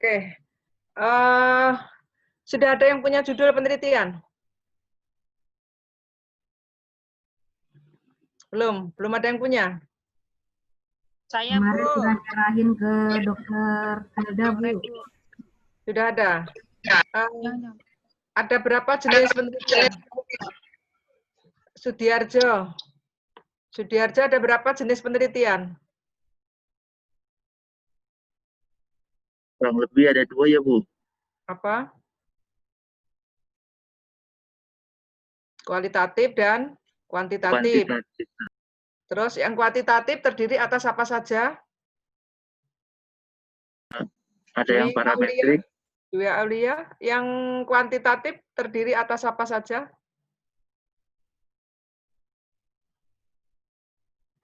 Oke. Eh, sudah ada yang punya judul penelitian? Belum ada yang punya. Saya, Kemarin Bu. sudah nyerahin ke Dokter Hilda, Bu. Sudah ada. Ada berapa jenis penelitian? Sudiarjo. Sudiarjo ada berapa jenis penelitian? Kurang lebih ada 2 ya, Bu. Apa? Kualitatif dan kuantitatif. Kuantitatif. Terus yang kuantitatif terdiri atas apa saja? Ada yang parametrik. Dwi Aulia. Yang kuantitatif terdiri atas apa saja?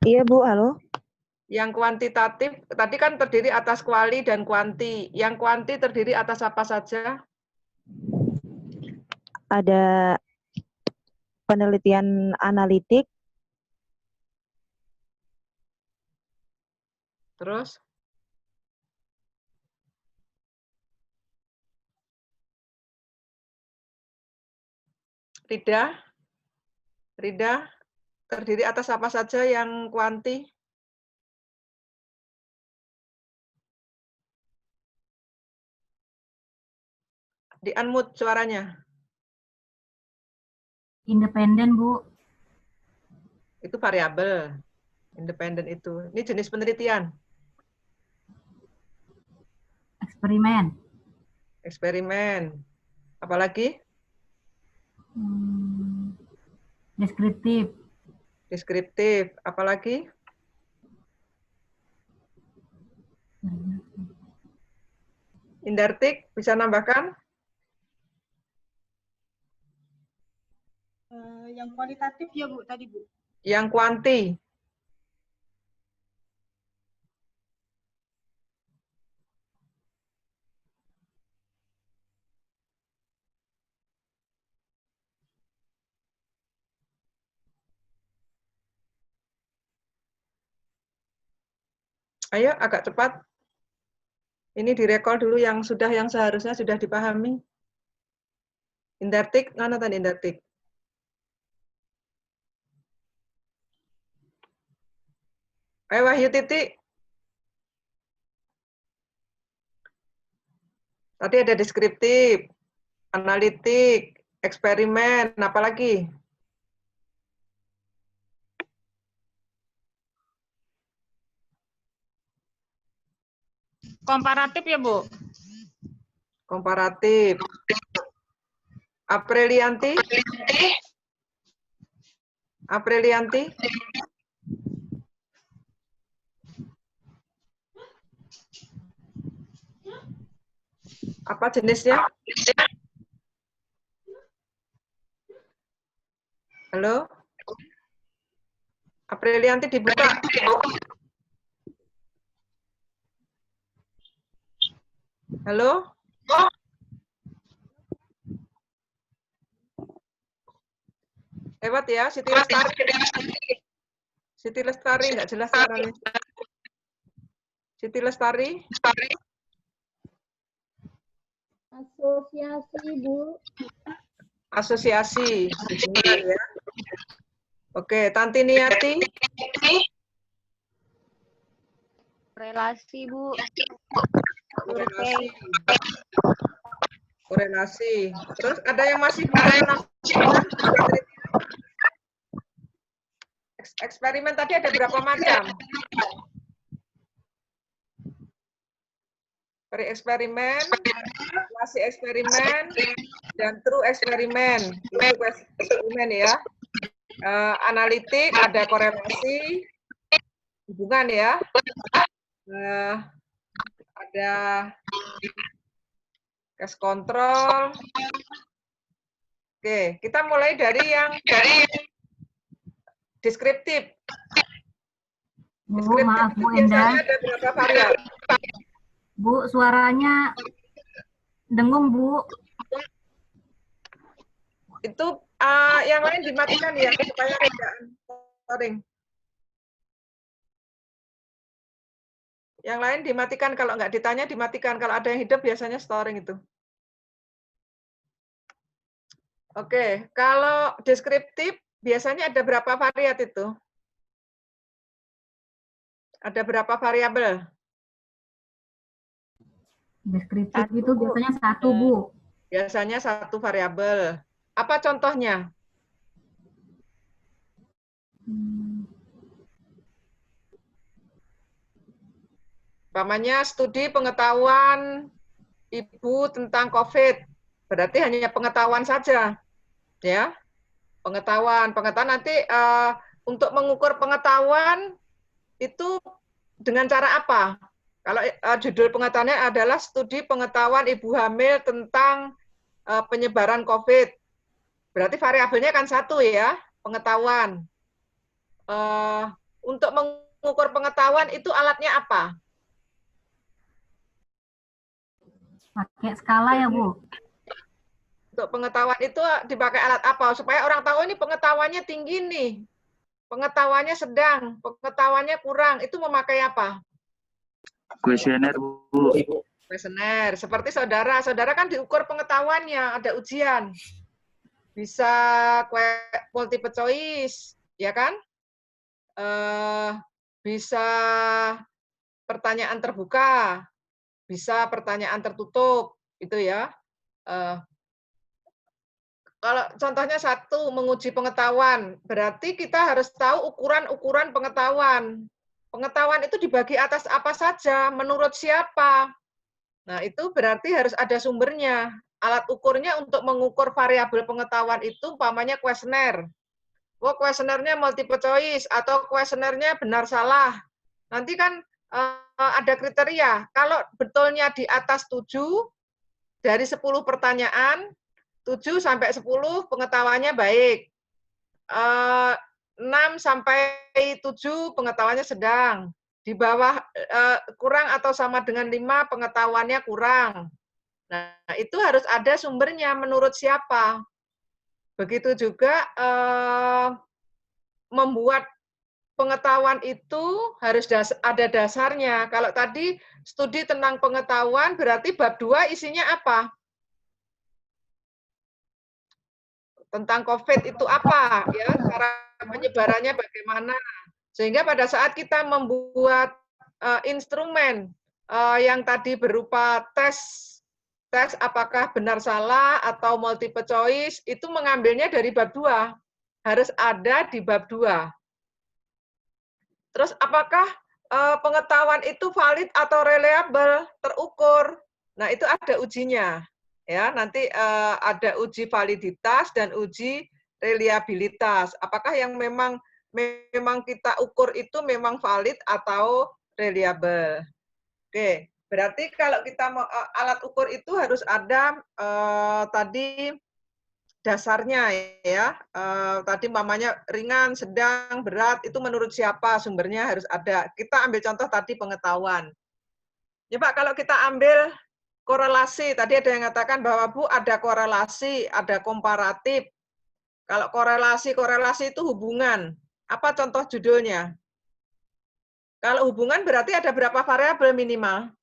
Iya, Bu. Halo. Yang kuantitatif tadi kan terdiri atas kuali dan kuanti. Yang kuanti terdiri atas apa saja? Ada penelitian analitik, Terus? Rida, terdiri atas apa saja yang kuanti? Di-unmute suaranya. Independen, Bu. Itu variabel. Independen itu. Ini jenis penelitian. Eksperimen. Eksperimen. Apalagi? Deskriptif. Deskriptif. Apalagi? Indartik, bisa nambahkan? Yang kualitatif ya, Bu, tadi, Bu. Yang kuanti. Ayo, agak cepat. Ini direkol dulu yang seharusnya sudah dipahami. Indartik, mana tadi indartik? Ayo Wahyu Titik. Tadi ada deskriptif, analitik, eksperimen, apa lagi? Komparatif ya, Bu. Komparatif. Aprilianti? Aprilianti? Apa jenisnya? Halo? Aprilianti dibuka. Halo? Lewat ya, Siti Lestari. Siti Lestari, nggak jelas suaranya. Siti Lestari. Asosiasi, Bu. Asosiasi. Benar ya. Oke, Tanti Niati. Relasi, Bu. Korelasi. Korelasi. Terus ada yang masih menambahkan? Eksperimen tadi ada berapa macam? Pre-eksperimen, relasi eksperimen, dan true eksperimen. Itu eksperimen ya. Analitik, ada korelasi, hubungan ya. Ada case control. Oke, kita mulai dari yang deskriptif. Bu, maaf Bu Endah. Biasanya ada berapa variabel? Bu, suaranya dengung, Bu. Itu yang lain dimatikan ya, supaya tidak sering. Yang lain dimatikan, kalau nggak ditanya dimatikan. Kalau ada yang hidup biasanya storing itu. Oke, kalau deskriptif biasanya ada berapa variat itu? Ada berapa variabel? Deskriptif Satu, itu Bu. biasanya satu, Bu. Biasanya satu variabel. Apa contohnya? Hmm, Umpamanya studi pengetahuan Ibu tentang COVID. Berarti hanya pengetahuan saja. Ya, pengetahuan nanti untuk mengukur pengetahuan itu dengan cara apa? Kalau judul pengetahuannya adalah studi pengetahuan ibu hamil tentang penyebaran COVID. Berarti variabelnya kan satu ya, pengetahuan. Untuk mengukur pengetahuan itu alatnya apa? pakai skala ya, Bu. Untuk pengetahuan itu dipakai alat apa? Supaya orang tahu ini pengetahuannya tinggi nih, pengetahuannya sedang, pengetahuannya kurang. Itu memakai apa? Kuesioner, Bu. Kuesioner. Seperti saudara kan diukur pengetahuannya, ada ujian. Bisa multiple choice, ya kan? Bisa pertanyaan terbuka, bisa pertanyaan tertutup, itu ya. Kalau contohnya satu, menguji pengetahuan, berarti kita harus tahu ukuran-ukuran pengetahuan. Pengetahuan itu dibagi atas apa saja, menurut siapa. Nah, itu berarti harus ada sumbernya. Alat ukurnya untuk mengukur variabel pengetahuan itu umpamanya kuesioner. Oh, kuesionernya multiple choice atau kuesionernya benar salah. Nanti kan ada kriteria. Kalau betulnya di atas 7 dari 10 pertanyaan, 7 sampai 10 pengetahuannya baik. 6 sampai 7 pengetahuannya sedang. Di bawah kurang atau sama dengan 5 pengetahuannya kurang. Nah, itu harus ada sumbernya menurut siapa. Begitu juga membuat pengetahuan itu harus ada dasarnya. Kalau tadi studi tentang pengetahuan berarti bab 2 isinya apa? Tentang COVID itu apa? Ya, cara penyebarannya bagaimana? Sehingga pada saat kita membuat instrumen yang tadi berupa tes apakah benar salah atau multiple choice, itu mengambilnya dari bab 2. Harus ada di bab 2. Terus apakah pengetahuan itu valid atau reliable, terukur? Nah, itu ada ujinya. Ya, nanti ada uji validitas dan uji reliabilitas. Apakah yang memang kita ukur itu memang valid atau reliable? Oke, berarti kalau kita alat ukur itu harus ada tadi dasarnya ya. Tadi mamanya ringan, sedang, berat, itu menurut siapa sumbernya harus ada. Kita ambil contoh tadi pengetahuan. Ya Pak, kalau kita ambil korelasi, tadi ada yang mengatakan bahwa Bu ada korelasi, ada komparatif. Kalau korelasi itu hubungan. Apa contoh judulnya? Kalau hubungan berarti ada berapa variabel minimal?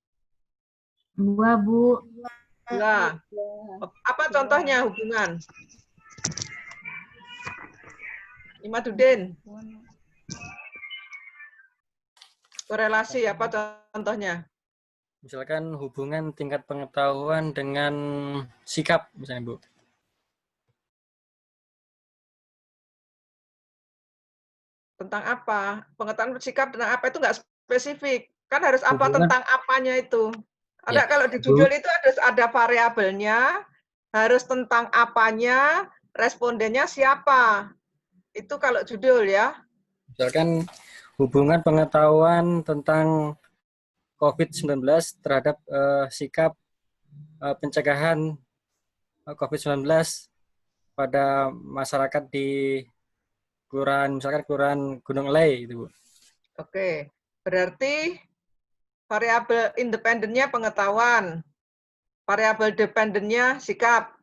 2, Bu. 2. Apa contohnya hubungan? Imadudin. Korelasi apa contohnya? Misalkan hubungan tingkat pengetahuan dengan sikap, misalnya Bu. Tentang apa? Pengetahuan sikap tentang apa itu nggak spesifik. Kan harus apa Hubungan. tentang apanya itu. Ada Ya, kalau di judul itu harus ada variabelnya, harus tentang apanya, respondennya siapa. Itu kalau judul ya. Misalkan hubungan pengetahuan tentang COVID-19 terhadap sikap pencegahan COVID-19 pada masyarakat di kelurahan, misalkan kelurahan Gunung Elai, gitu Bu. Oke, berarti variabel independennya pengetahuan, variabel dependennya sikap.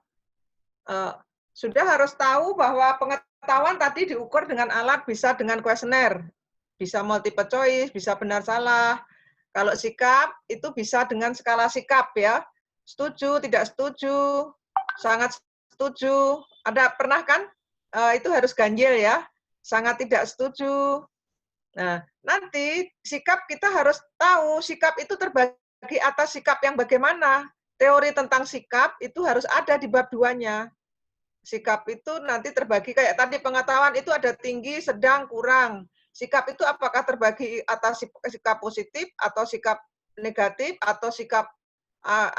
Sudah harus tahu bahwa pengetahuan tadi diukur dengan alat bisa dengan kuesioner, bisa multiple choice, bisa benar salah. Kalau sikap itu bisa dengan skala sikap ya. Setuju, tidak setuju, sangat setuju. Ada pernah kan? Itu harus ganjil ya. Sangat tidak setuju. Nah, nanti sikap kita harus tahu sikap itu terbagi atas sikap yang bagaimana. Teori tentang sikap itu harus ada di bab 2-nya. Sikap itu nanti terbagi kayak tadi pengetahuan itu ada tinggi, sedang, kurang. Sikap itu apakah terbagi atas sikap positif atau sikap negatif atau sikap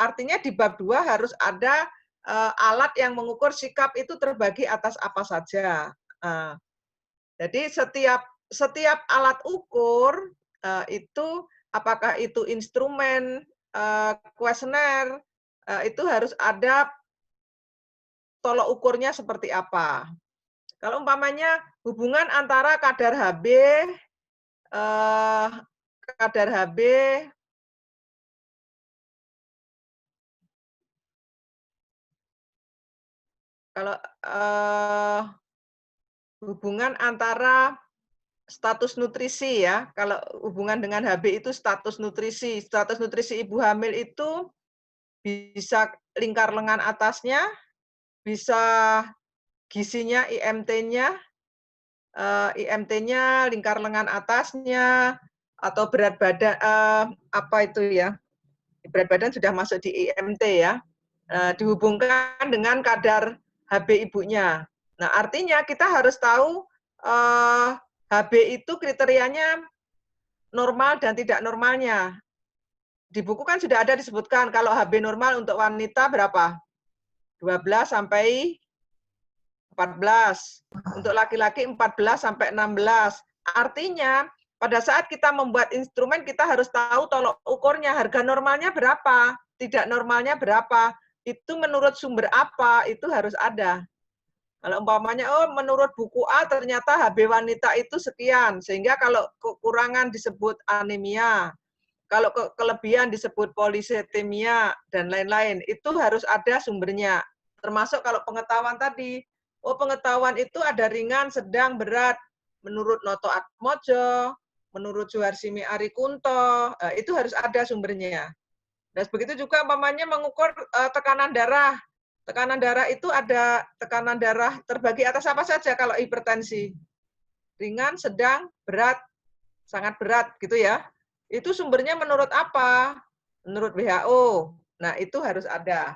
artinya di bab 2 harus ada alat yang mengukur sikap itu terbagi atas apa saja. Jadi setiap alat ukur itu apakah itu instrumen, kuesioner, itu harus ada tolok ukurnya seperti apa. Kalau umpamanya hubungan antara kadar HB, kalau hubungan antara status nutrisi ya, kalau hubungan dengan HB itu status nutrisi ibu hamil itu bisa lingkar lengan atasnya, bisa gizinya IMT-nya lingkar lengan atasnya, atau berat badan apa itu ya, berat badan sudah masuk di IMT ya, dihubungkan dengan kadar HB ibunya. Nah artinya kita harus tahu HB itu kriterianya normal dan tidak normalnya. Di buku kan sudah ada disebutkan kalau HB normal untuk wanita berapa? 12 sampai 14. Untuk laki-laki 14 sampai 16. Artinya pada saat kita membuat instrumen kita harus tahu tolok ukurnya, harga normalnya berapa, tidak normalnya berapa, itu menurut sumber apa, itu harus ada. Kalau umpamanya, menurut buku A ternyata HB wanita itu sekian, sehingga kalau kekurangan disebut anemia, kalau kelebihan disebut polisetemia, dan lain-lain, itu harus ada sumbernya. Termasuk kalau pengetahuan tadi, pengetahuan itu ada ringan, sedang, berat, menurut Noto Atmojo, menurut Suharsimi Arikunto, itu harus ada sumbernya. Dan begitu juga umpamanya mengukur tekanan darah. Tekanan darah itu ada tekanan darah terbagi atas apa saja kalau hipertensi. Ringan, sedang, berat, sangat berat gitu ya. Itu sumbernya menurut apa? Menurut WHO. Nah, itu harus ada.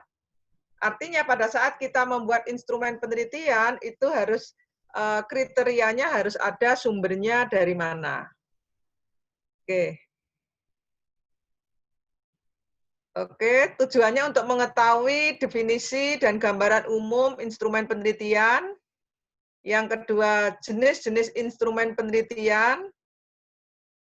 Artinya pada saat kita membuat instrumen penelitian itu harus kriterianya harus ada sumbernya dari mana. Oke. Oke, tujuannya untuk mengetahui definisi dan gambaran umum instrumen penelitian. Yang kedua, jenis-jenis instrumen penelitian.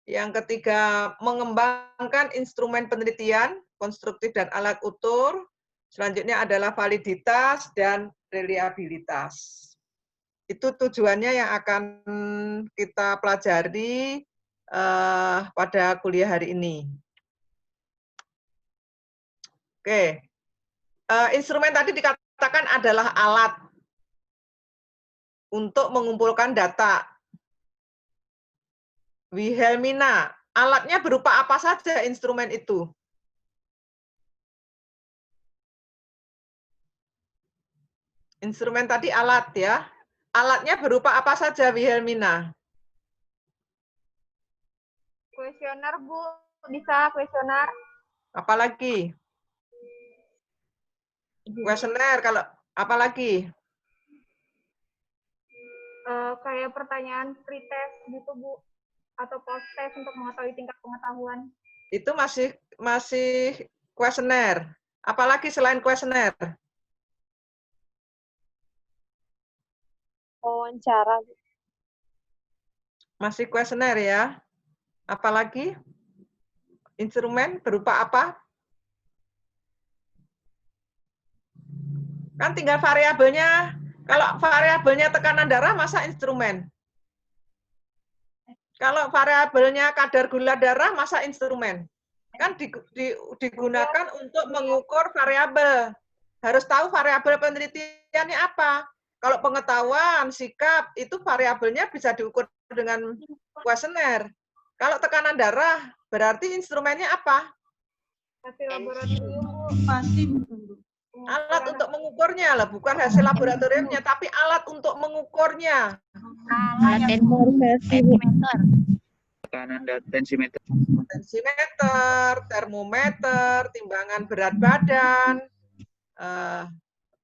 Yang ketiga, mengembangkan instrumen penelitian, konstruktif dan alat ukur. Selanjutnya adalah validitas dan reliabilitas. Itu tujuannya yang akan kita pelajari pada kuliah hari ini. Oke, instrumen tadi dikatakan adalah alat untuk mengumpulkan data. Wilhelmina, alatnya berupa apa saja instrumen itu? Instrumen tadi alat ya. Alatnya berupa apa saja, Wilhelmina? Kuesioner, Bu. Bisa kuesioner. Apalagi? Kuesioner, kalau apalagi? Kayak pertanyaan pretest gitu, Bu. Atau post-test untuk mengetahui tingkat pengetahuan. Itu masih kuesioner. Apalagi selain kuesioner? Wawancara. Masih kuesioner ya. Apalagi? Instrumen berupa apa? Kan tinggal variabelnya. Kalau variabelnya tekanan darah, masa instrumen? Kalau variabelnya kadar gula darah, masa instrumen? Kan digunakan untuk mengukur variabel. Harus tahu variabel penelitiannya apa. Kalau pengetahuan, sikap, itu variabelnya bisa diukur dengan kuesioner. Kalau tekanan darah, Berarti instrumennya apa? Hasil laboratorium, Bu. Pasti. Alat untuk mengukurnya lah, bukan hasil laboratoriumnya, tapi alat untuk mengukurnya. Tekanan dan tensimeter. Tensimeter, termometer, timbangan berat badan.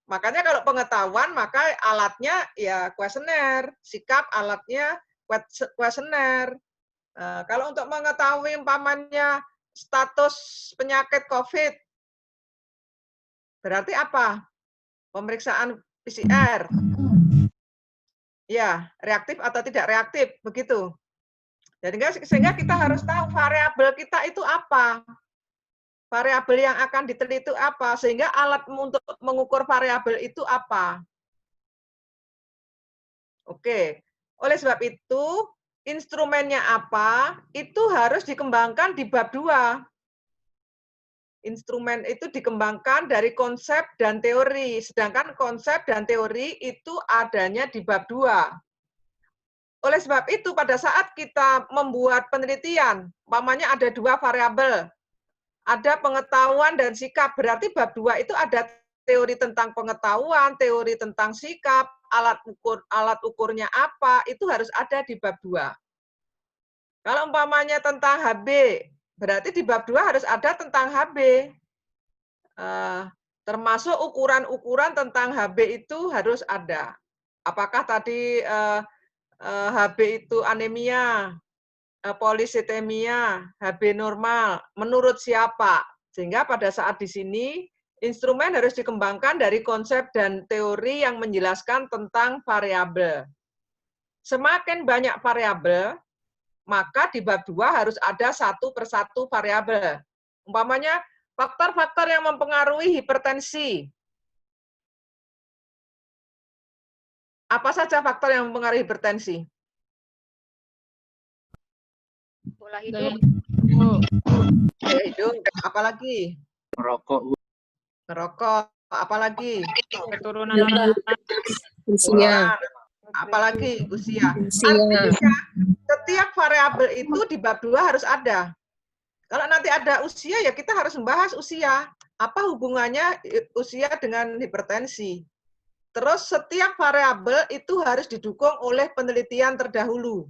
Makanya kalau pengetahuan, maka alatnya ya kuesioner, sikap alatnya kuesioner. Kalau untuk mengetahui umpamanya status penyakit COVID, berarti apa? Pemeriksaan PCR. Ya, reaktif atau tidak reaktif, begitu. Jadi sehingga kita harus tahu variabel kita itu apa. Variabel yang akan diteliti itu apa, sehingga alat untuk mengukur variabel itu apa. Oke, oleh sebab itu, instrumennya apa, itu harus dikembangkan di bab 2. Instrumen itu dikembangkan dari konsep dan teori, sedangkan konsep dan teori itu adanya di bab 2. Oleh sebab itu, pada saat kita membuat penelitian, umpamanya ada 2 variabel, ada pengetahuan dan sikap, berarti bab 2 itu ada teori tentang pengetahuan, teori tentang sikap, alat ukurnya apa, itu harus ada di bab 2. Kalau umpamanya tentang HB, berarti di bab 2 harus ada tentang HB. Termasuk ukuran-ukuran tentang HB itu harus ada. Apakah tadi HB itu anemia, polisitemia, HB normal, menurut siapa? Sehingga pada saat di sini, instrumen harus dikembangkan dari konsep dan teori yang menjelaskan tentang variabel. Semakin banyak variabel, maka di bab 2 harus ada satu persatu variabel. Umpamanya, faktor-faktor yang mempengaruhi hipertensi. Apa saja faktor yang mempengaruhi hipertensi? Pola hidup. Gaya hidup, apalagi? Merokok. Ngerokok, apalagi? Keturunan Usia. Apalagi usia. Artinya setiap variabel itu di bab 2 harus ada. Kalau nanti ada usia, ya kita harus membahas usia. Apa hubungannya usia dengan hipertensi? Terus setiap variabel itu harus didukung oleh penelitian terdahulu.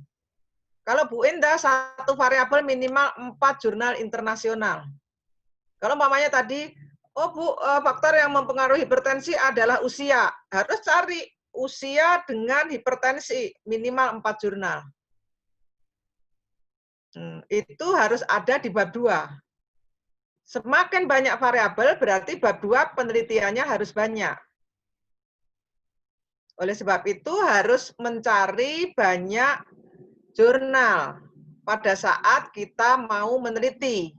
Kalau Bu Indah, satu variabel minimal 4 jurnal internasional. Kalau umpamanya tadi, oh Bu, faktor yang mempengaruhi hipertensi adalah usia. Harus cari usia dengan hipertensi, minimal 4 jurnal. Itu harus ada di bab 2. Semakin banyak variabel, berarti bab 2 penelitiannya harus banyak. Oleh sebab itu harus mencari banyak jurnal pada saat kita mau meneliti.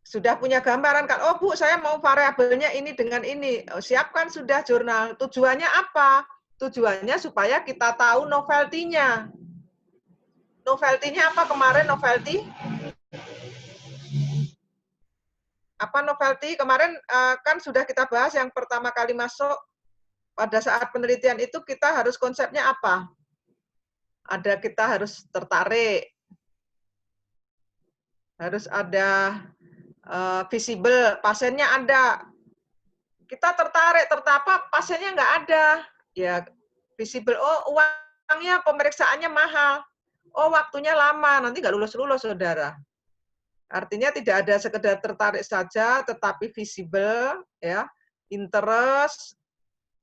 Sudah punya gambaran kan, oh Bu, saya mau variabelnya ini dengan ini. Siapkan sudah jurnal. Tujuannya apa? Tujuannya supaya kita tahu novelty-nya. Novelty-nya apa kemarin novelty? Apa novelty? Kemarin kan sudah kita bahas yang pertama kali masuk. Pada saat penelitian itu kita harus konsepnya apa? Kita harus tertarik. Harus ada visible, pasiennya ada. Kita tertarik, tertapa, pasiennya nggak ada. Ya, visible, oh uangnya, pemeriksaannya mahal. Oh waktunya lama, nanti nggak lulus-lulus saudara. Artinya tidak ada sekedar tertarik saja, tetapi visible, ya, interest,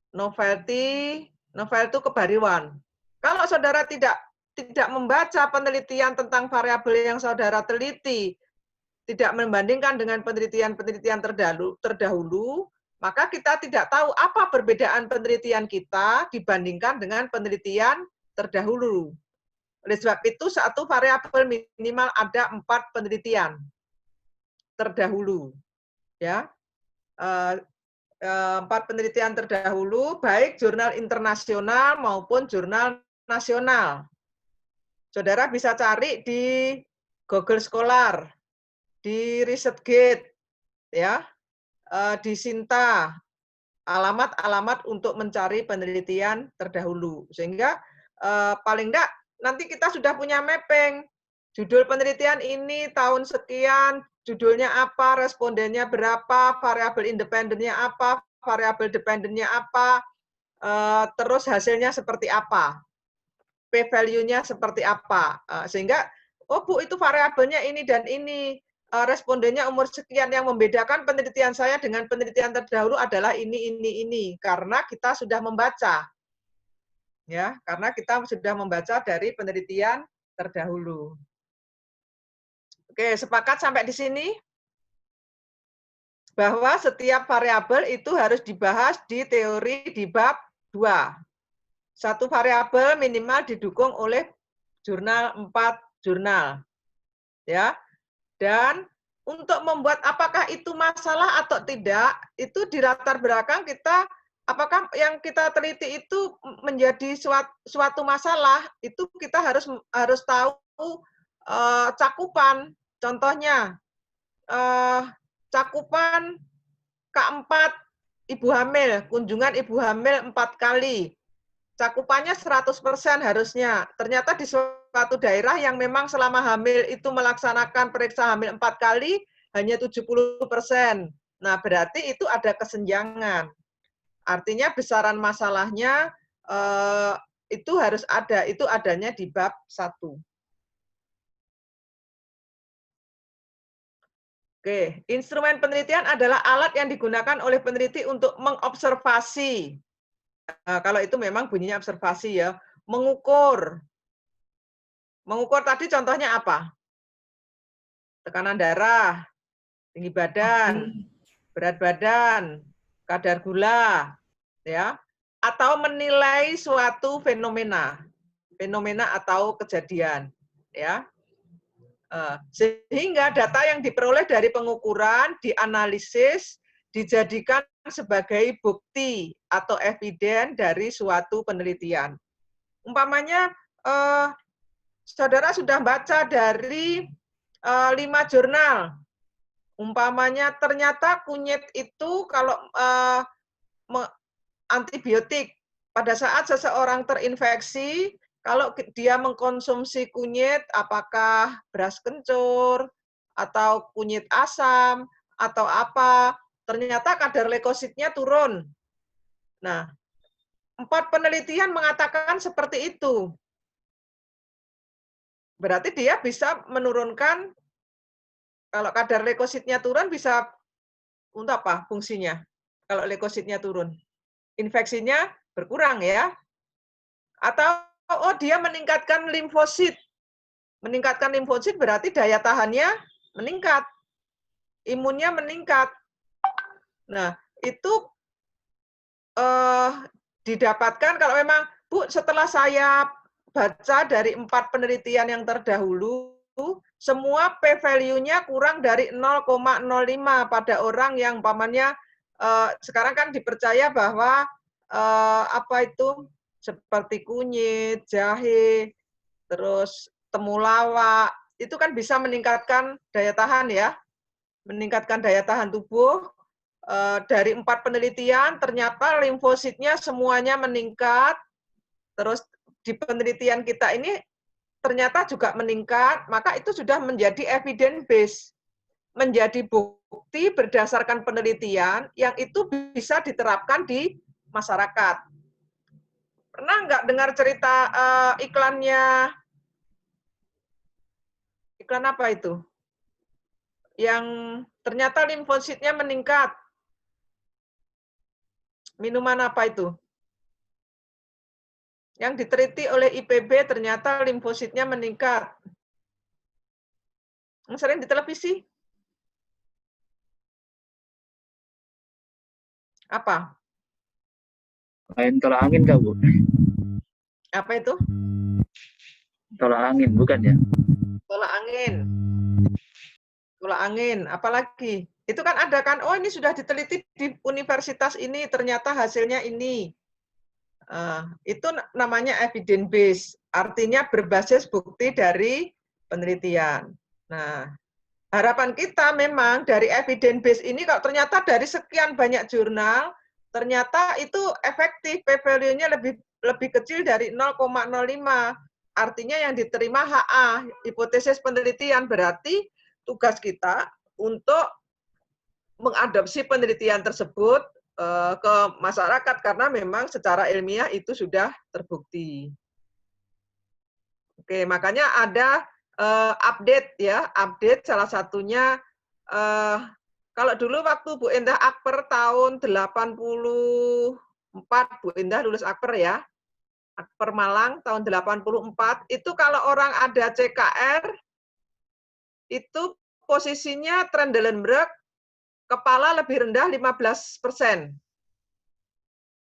novelty itu kebaruan. Kalau saudara tidak membaca penelitian tentang variabel yang saudara teliti, tidak membandingkan dengan penelitian-penelitian terdahulu, maka kita tidak tahu apa perbedaan penelitian kita dibandingkan dengan penelitian terdahulu. Oleh sebab itu, satu variabel minimal ada 4 penelitian terdahulu. Ya. 4 penelitian terdahulu, baik jurnal internasional maupun jurnal nasional. Saudara bisa cari di Google Scholar, di ResearchGate, ya, di Sinta, alamat-alamat untuk mencari penelitian terdahulu. Sehingga paling enggak nanti kita sudah punya mapping judul penelitian ini tahun sekian, judulnya apa, respondennya berapa, variabel independennya apa, variabel dependennya apa, terus hasilnya seperti apa, p-value-nya seperti apa, sehingga oh Bu itu variabelnya ini dan ini, respondennya umur sekian. Yang membedakan penelitian saya dengan penelitian terdahulu adalah ini, karena kita sudah membaca, ya, karena kita sudah membaca dari penelitian terdahulu. Oke, sepakat sampai di sini? Bahwa setiap variabel itu harus dibahas di teori di bab 2. Satu variabel minimal didukung oleh jurnal 4 jurnal. Ya. Dan untuk membuat apakah itu masalah atau tidak, itu di latar belakang kita, apakah yang kita teliti itu menjadi suatu masalah, itu kita harus tahu cakupan. Contohnya, cakupan K4 ibu hamil, kunjungan ibu hamil 4 kali. Cakupannya 100% harusnya. Ternyata di suatu daerah yang memang selama hamil itu melaksanakan periksa hamil 4 kali, hanya 70%. Nah, berarti itu ada kesenjangan. Artinya besaran masalahnya itu harus ada, itu adanya di bab 1. Oke, instrumen penelitian adalah alat yang digunakan oleh peneliti untuk mengobservasi. Nah, kalau itu memang bunyinya observasi ya, mengukur. Mengukur tadi contohnya apa? Tekanan darah, tinggi badan, berat badan, kadar gula, ya, atau menilai suatu fenomena atau kejadian, ya. Sehingga data yang diperoleh dari pengukuran dianalisis, dijadikan sebagai bukti atau eviden dari suatu penelitian. Umpamanya, saudara sudah baca dari 5 jurnal. Umpamanya ternyata kunyit itu kalau antibiotik pada saat seseorang terinfeksi, kalau dia mengkonsumsi kunyit, apakah beras kencur atau kunyit asam atau apa, ternyata kadar leukositnya turun. Nah, 4 penelitian mengatakan seperti itu. Berarti dia bisa menurunkan, kalau kadar leukositnya turun bisa untuk apa fungsinya? Kalau leukositnya turun, infeksinya berkurang ya. Atau oh dia meningkatkan limfosit. Meningkatkan limfosit berarti daya tahannya meningkat. Imunnya meningkat. Nah, itu didapatkan kalau memang, Bu, setelah saya baca dari 4 penelitian yang terdahulu, semua p-value-nya kurang dari 0,05 pada orang yang umpamanya sekarang kan dipercaya bahwa apa itu seperti kunyit, jahe, terus temulawak, itu kan bisa meningkatkan daya tahan ya, meningkatkan daya tahan tubuh. Dari 4 penelitian, ternyata limfositnya semuanya meningkat, terus di penelitian kita ini ternyata juga meningkat, maka itu sudah menjadi evidence base, menjadi bukti berdasarkan penelitian yang itu bisa diterapkan di masyarakat. Pernah nggak dengar cerita iklannya, iklan apa itu? Yang ternyata limfositnya meningkat. Minuman apa itu? Yang diteliti oleh IPB ternyata limfositnya meningkat. Yang sering di televisi? Apa? Lain tolak angin kah, Bu? Apa itu? Tolak angin, bukan ya? Tolak angin. Tolak angin, apalagi? Itu kan ada kan, oh ini sudah diteliti di universitas ini, ternyata hasilnya ini. Itu namanya evidence base, artinya berbasis bukti dari penelitian. Nah, harapan kita memang dari evidence base ini, kalau ternyata dari sekian banyak jurnal, ternyata itu efektif, p-value-nya lebih kecil dari 0,05. artinya yang diterima HA, hipotesis penelitian, berarti tugas kita untuk mengadopsi penelitian tersebut ke masyarakat karena memang secara ilmiah itu sudah terbukti. Oke, makanya ada update ya, update salah satunya kalau dulu waktu Bu Endah Akper tahun 84, Bu Endah lulus Akper ya. Akper Malang tahun 84, itu kalau orang ada CKR itu posisinya Trendelenburg kepala lebih rendah 15%.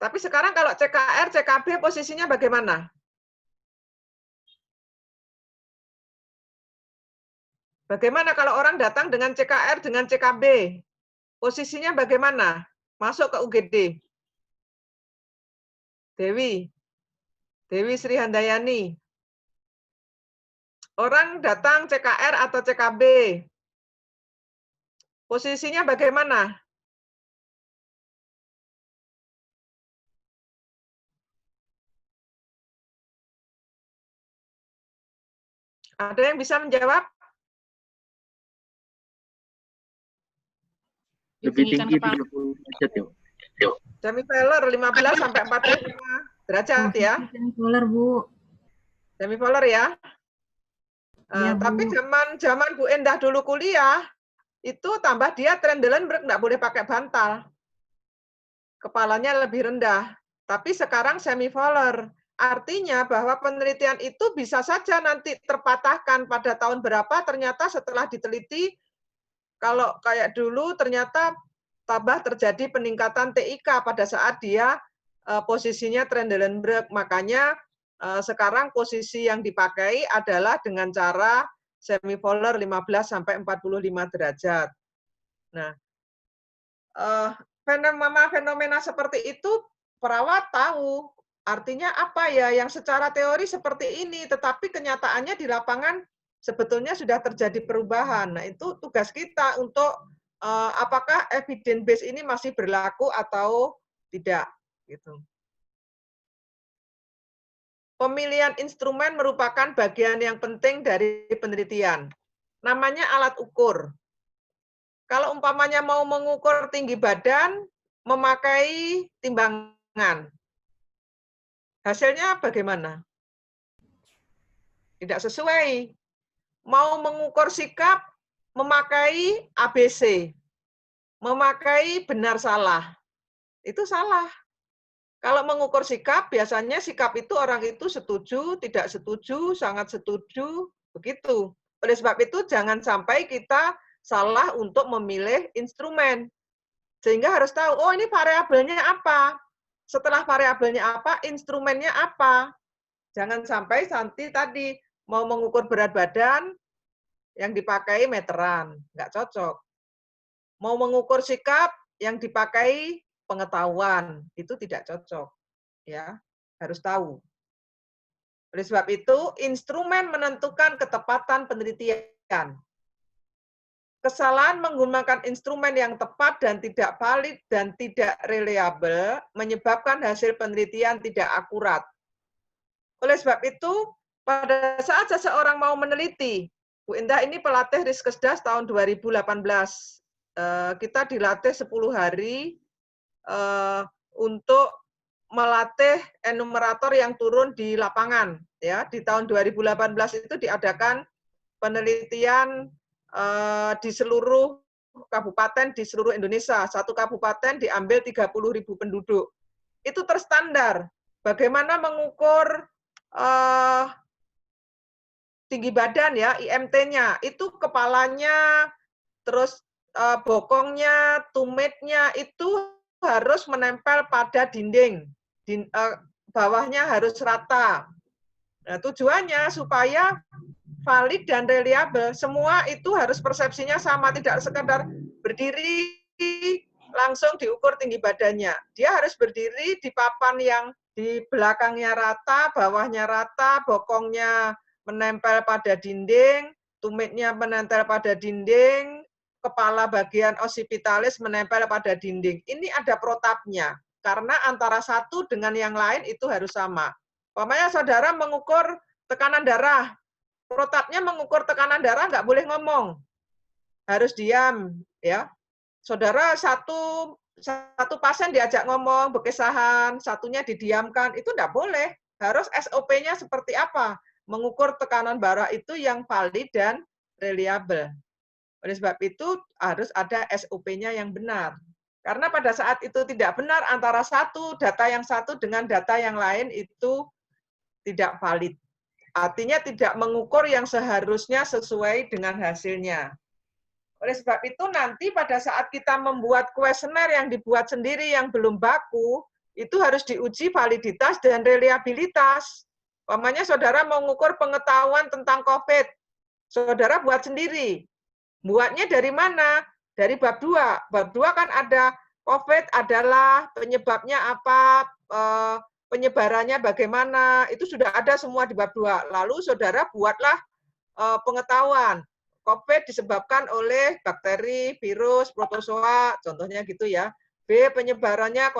Tapi sekarang kalau CKR, CKB posisinya bagaimana? Bagaimana kalau orang datang dengan CKR, dengan CKB? Posisinya bagaimana? Masuk ke UGD. Dewi Sri Handayani. Orang datang CKR atau CKB. Posisinya bagaimana? Ada yang bisa menjawab? Lebih tinggi Tinggikan 30 derajat ya. Semipolar 15 sampai 45 derajat ya. Semipolar, Bu. Semipolar ya. Iya, Bu. Tapi zaman Bu Endah dulu kuliah, itu tambah dia Trendelenburg nggak boleh pakai bantal. Kepalanya lebih rendah. Tapi sekarang semipolar. Artinya bahwa penelitian itu bisa saja nanti terpatahkan pada tahun berapa, ternyata setelah diteliti, kalau kayak dulu ternyata tambah terjadi peningkatan TIK pada saat dia posisinya Trendelenburg. Makanya sekarang posisi yang dipakai adalah dengan cara semipolar 15 sampai 45 derajat. Nah, fenomena seperti itu perawat tahu. Artinya apa ya, yang secara teori seperti ini, tetapi kenyataannya di lapangan sebetulnya sudah terjadi perubahan. Nah, itu tugas kita untuk apakah evidence base ini masih berlaku atau tidak. Gitu. Pemilihan instrumen merupakan bagian yang penting dari penelitian. Namanya alat ukur. Kalau umpamanya mau mengukur tinggi badan, memakai timbangan. Hasilnya bagaimana? Tidak sesuai. Mau mengukur sikap, memakai ABC. Memakai benar salah. Itu salah. Kalau mengukur sikap, biasanya sikap itu orang itu setuju, tidak setuju, sangat setuju, begitu. Oleh sebab itu, jangan sampai kita salah untuk memilih instrumen. Sehingga harus tahu, oh ini variabelnya apa. Setelah variabelnya apa, instrumennya apa. Jangan sampai nanti tadi mau mengukur berat badan, yang dipakai meteran, nggak cocok. Mau mengukur sikap, yang dipakai pengetahuan, itu tidak cocok. Ya, harus tahu. Oleh sebab itu, instrumen menentukan ketepatan penelitian. Kesalahan menggunakan instrumen yang tepat dan tidak valid dan tidak reliable menyebabkan hasil penelitian tidak akurat. Oleh sebab itu, pada saat seseorang mau meneliti, Bu Endah ini pelatih Riskesdas tahun 2018. Kita dilatih 10 hari untuk melatih enumerator yang turun di lapangan. Ya, di tahun 2018 itu diadakan penelitian di seluruh kabupaten di seluruh Indonesia. Satu kabupaten diambil 30.000 penduduk. Itu terstandar. Bagaimana mengukur tinggi badan ya, IMT-nya. Itu kepalanya, terus bokongnya, tumitnya itu harus menempel pada dinding. Bawahnya harus rata. Nah, tujuannya supaya valid dan reliable. Semua itu harus persepsinya sama, tidak sekedar berdiri langsung diukur tinggi badannya. Dia harus berdiri di papan yang di belakangnya rata, bawahnya rata, bokongnya menempel pada dinding, tumitnya menempel pada dinding, kepala bagian occipitalis menempel pada dinding. Ini ada protapnya, karena antara satu dengan yang lain itu harus sama. Umpamanya saudara mengukur tekanan darah. Protapnya mengukur tekanan darah nggak boleh ngomong, harus diam, ya. Saudara satu pasien diajak ngomong, berkesahan, satunya didiamkan, itu nggak boleh. Harus SOP-nya seperti apa? Mengukur tekanan darah itu yang valid dan reliable. Oleh sebab itu harus ada SOP-nya yang benar. Karena pada saat itu tidak benar antara data yang satu dengan data yang lain itu tidak valid. Artinya tidak mengukur yang seharusnya sesuai dengan hasilnya. Oleh sebab itu nanti pada saat kita membuat kuesioner yang dibuat sendiri yang belum baku, itu harus diuji validitas dan reliabilitas. Umpamanya saudara mau mengukur pengetahuan tentang COVID, saudara buat sendiri. Buatnya dari mana? Dari bab 2. Bab 2 kan ada COVID adalah penyebabnya apa, penyebarannya bagaimana, itu sudah ada semua di bab 2. Lalu saudara buatlah pengetahuan. COVID disebabkan oleh bakteri, virus, protozoa, contohnya gitu ya. B, penyebarannya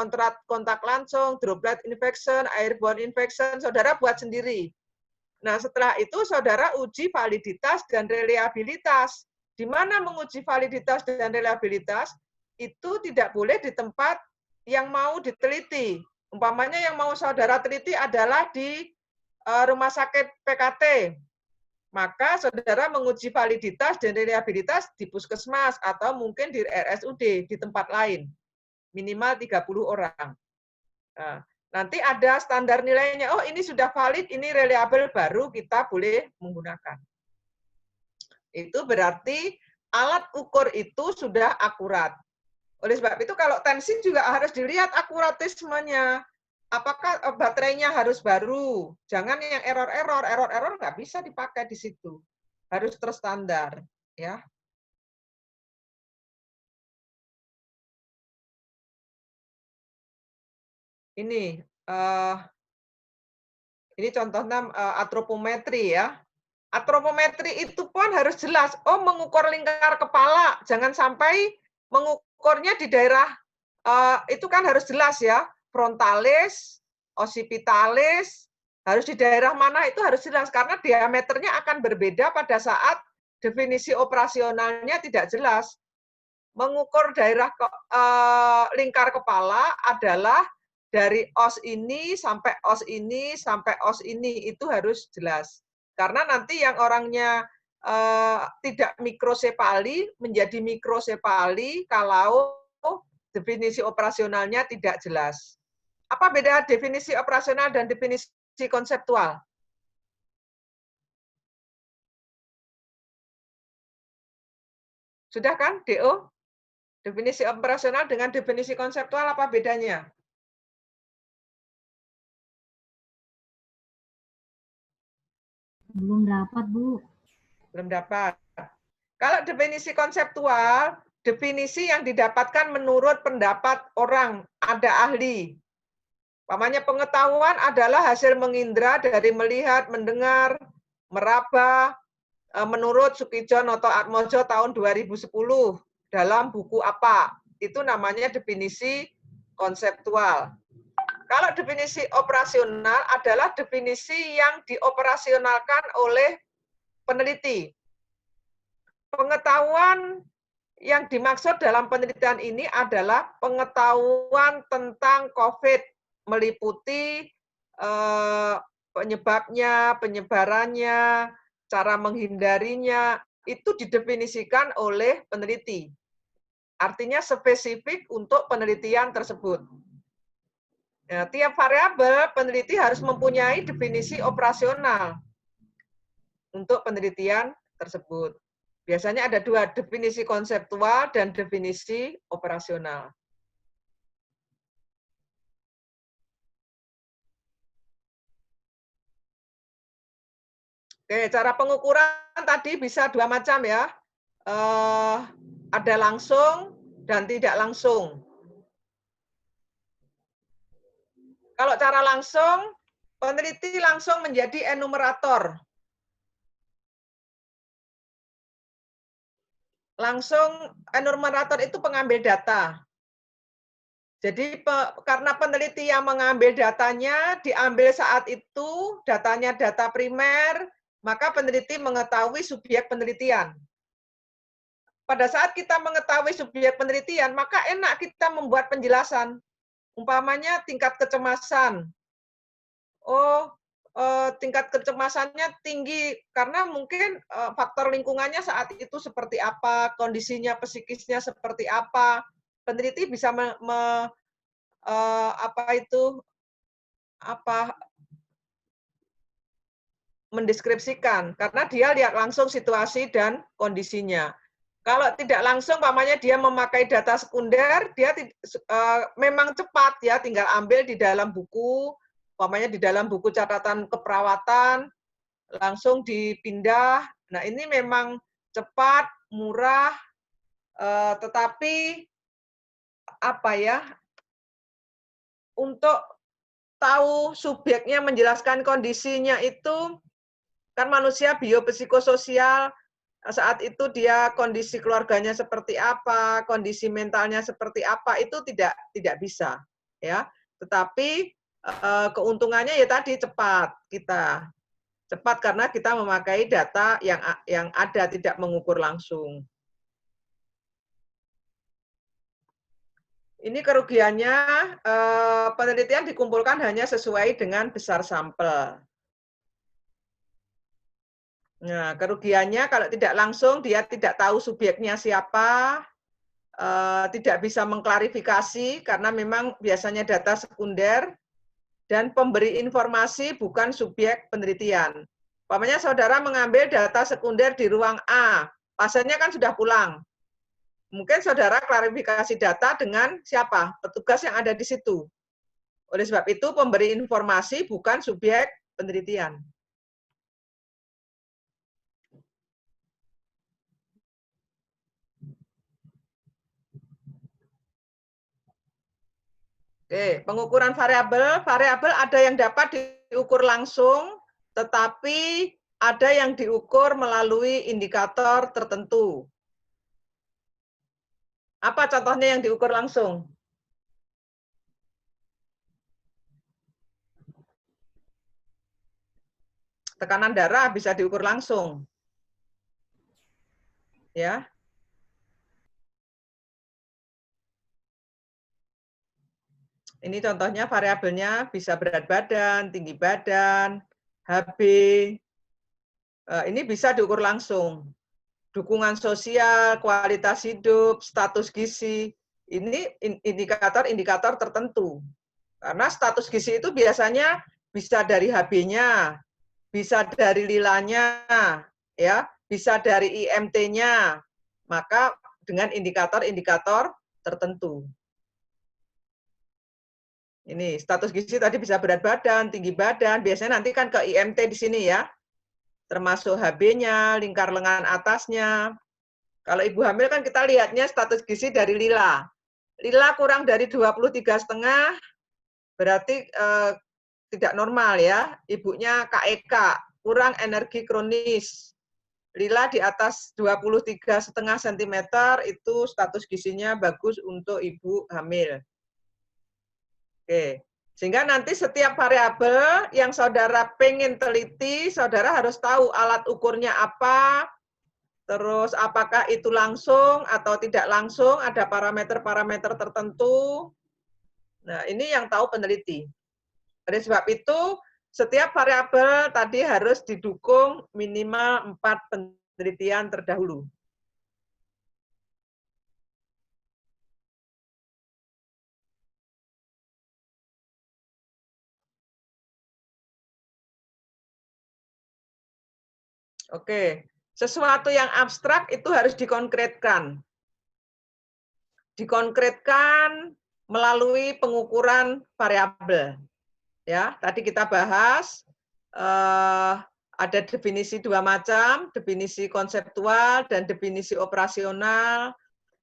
kontak langsung, droplet infection, airborne infection, saudara buat sendiri. Nah, setelah itu saudara uji validitas dan reliabilitas. Di mana menguji validitas dan reliabilitas, itu tidak boleh di tempat yang mau diteliti. Umpamanya yang mau saudara teliti adalah di rumah sakit PKT. Maka saudara menguji validitas dan reliabilitas di puskesmas atau mungkin di RSUD, di tempat lain. Minimal 30 orang. Nah, nanti ada standar nilainya, oh ini sudah valid, ini reliable, baru kita boleh menggunakan. Itu berarti alat ukur itu sudah akurat. Oleh sebab itu kalau tensi juga harus dilihat akuratismenya. Apakah baterainya harus baru? Jangan yang error nggak bisa dipakai di situ. Harus terstandar, ya. Ini contohnya atropometri ya. Atropometri itu pun harus jelas. Oh, mengukur lingkar kepala, jangan sampai mengukurnya di daerah itu kan harus jelas ya. Frontalis, occipitalis, harus di daerah mana itu harus jelas karena diameternya akan berbeda pada saat definisi operasionalnya tidak jelas. Mengukur daerah lingkar kepala adalah dari os ini sampai os ini sampai os ini, itu harus jelas. Karena nanti yang orangnya tidak mikrosepali menjadi mikrosepali kalau definisi operasionalnya tidak jelas. Apa beda definisi operasional dan definisi konseptual? Sudah kan, DO? Definisi operasional dengan definisi konseptual apa bedanya? Belum dapat, Bu. Belum dapat. Kalau definisi konseptual, definisi yang didapatkan menurut pendapat orang, ada ahli. Pamannya pengetahuan adalah hasil mengindra dari melihat, mendengar, meraba, menurut Sukijo Noto Atmojo tahun 2010 dalam buku apa. Itu namanya definisi konseptual. Kalau definisi operasional adalah definisi yang dioperasionalkan oleh peneliti. Pengetahuan yang dimaksud dalam penelitian ini adalah pengetahuan tentang COVID, meliputi penyebabnya, penyebarannya, cara menghindarinya, itu didefinisikan oleh peneliti. Artinya spesifik untuk penelitian tersebut. Nah, tiap variabel peneliti harus mempunyai definisi operasional untuk penelitian tersebut. Biasanya ada dua, definisi konseptual dan definisi operasional. Oke, cara pengukuran tadi bisa dua macam ya. Ada langsung dan tidak langsung. Kalau cara langsung, peneliti langsung menjadi enumerator. Langsung enumerator itu pengambil data. Jadi karena peneliti yang mengambil datanya, diambil saat itu, datanya data primer, maka peneliti mengetahui subjek penelitian. Pada saat kita mengetahui subjek penelitian, maka enak kita membuat penjelasan. Umpamanya tingkat kecemasan. Oh, tingkat kecemasannya tinggi karena mungkin faktor lingkungannya saat itu seperti apa, kondisinya psikisnya seperti apa. Peneliti bisa mendeskripsikan karena dia lihat langsung situasi dan kondisinya. Kalau tidak langsung, umpamanya dia memakai data sekunder, dia memang cepat ya, tinggal ambil di dalam buku, umpamanya di dalam buku catatan keperawatan, langsung dipindah. Nah ini memang cepat, murah, tetapi untuk tahu subjeknya menjelaskan kondisinya itu, kan manusia biopsikososial, saat itu dia kondisi keluarganya seperti apa, kondisi mentalnya seperti apa, itu tidak bisa, ya. Tetapi keuntungannya ya tadi cepat karena kita memakai data yang ada, tidak mengukur langsung. Ini kerugiannya, penelitian dikumpulkan hanya sesuai dengan besar sampel. Nah, kerugiannya kalau tidak langsung, dia tidak tahu subjeknya siapa, tidak bisa mengklarifikasi, karena memang biasanya data sekunder, dan pemberi informasi bukan subjek penelitian. Umpamanya saudara mengambil data sekunder di ruang A, pasiennya kan sudah pulang. Mungkin saudara klarifikasi data dengan siapa? Petugas yang ada di situ. Oleh sebab itu, pemberi informasi bukan subjek penelitian. Oke, pengukuran variabel. Variabel ada yang dapat diukur langsung, tetapi ada yang diukur melalui indikator tertentu. Apa contohnya yang diukur langsung? Tekanan darah bisa diukur langsung. Ya. Ini contohnya variabelnya bisa berat badan, tinggi badan, HB. Ini bisa diukur langsung. Dukungan sosial, kualitas hidup, status gizi. Ini indikator-indikator tertentu. Karena status gizi itu biasanya bisa dari HB-nya, bisa dari lilanya, ya, bisa dari IMT-nya. Maka dengan indikator-indikator tertentu. Ini status gizi tadi bisa berat badan, tinggi badan, biasanya nanti kan ke IMT di sini ya, termasuk HB-nya, lingkar lengan atasnya. Kalau ibu hamil kan kita lihatnya status gizi dari lila. Lila kurang dari 23,5 berarti tidak normal ya. Ibunya KEK, kurang energi kronis. Lila di atas 23,5 cm itu status gizinya bagus untuk ibu hamil. Oke, sehingga nanti setiap variabel yang saudara pengen teliti, saudara harus tahu alat ukurnya apa, terus apakah itu langsung atau tidak langsung, ada parameter-parameter tertentu. Nah, ini yang tahu peneliti. Oleh sebab itu, setiap variabel tadi harus didukung minimal 4 penelitian terdahulu. Oke, sesuatu yang abstrak itu harus dikonkretkan. Dikonkretkan melalui pengukuran variabel. Ya, tadi kita bahas ada definisi 2 macam, definisi konseptual dan definisi operasional,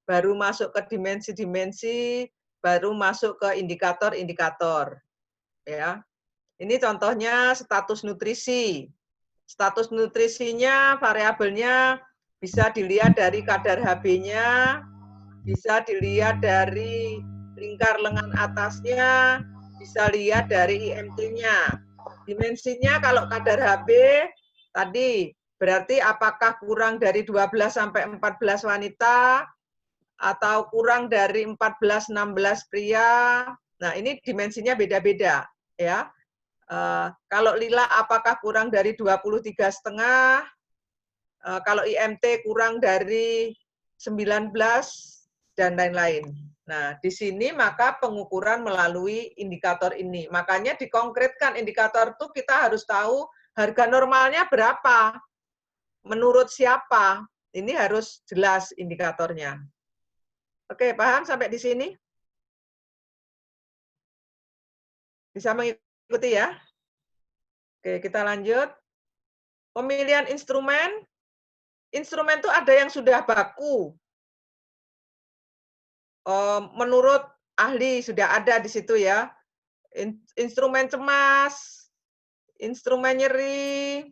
baru masuk ke dimensi-dimensi, baru masuk ke indikator-indikator. Ya. Ini contohnya status nutrisi. Status nutrisinya, variabelnya bisa dilihat dari kadar HB-nya, bisa dilihat dari lingkar lengan atasnya, bisa lihat dari IMT-nya. Dimensinya kalau kadar HB tadi berarti apakah kurang dari 12 sampai 14 wanita atau kurang dari 14-16 pria. Nah, ini dimensinya beda-beda ya. Kalau lila apakah kurang dari 23,5, kalau IMT kurang dari 19 dan lain-lain. Nah, di sini maka pengukuran melalui indikator ini. Makanya dikonkretkan indikator itu kita harus tahu harga normalnya berapa, menurut siapa. Ini harus jelas indikatornya. Oke, paham sampai di sini? Bisa mengikuti ya? Oke, kita lanjut. Pemilihan instrumen. Instrumen itu ada yang sudah baku. Menurut ahli sudah ada di situ ya. Instrumen cemas, instrumen nyeri,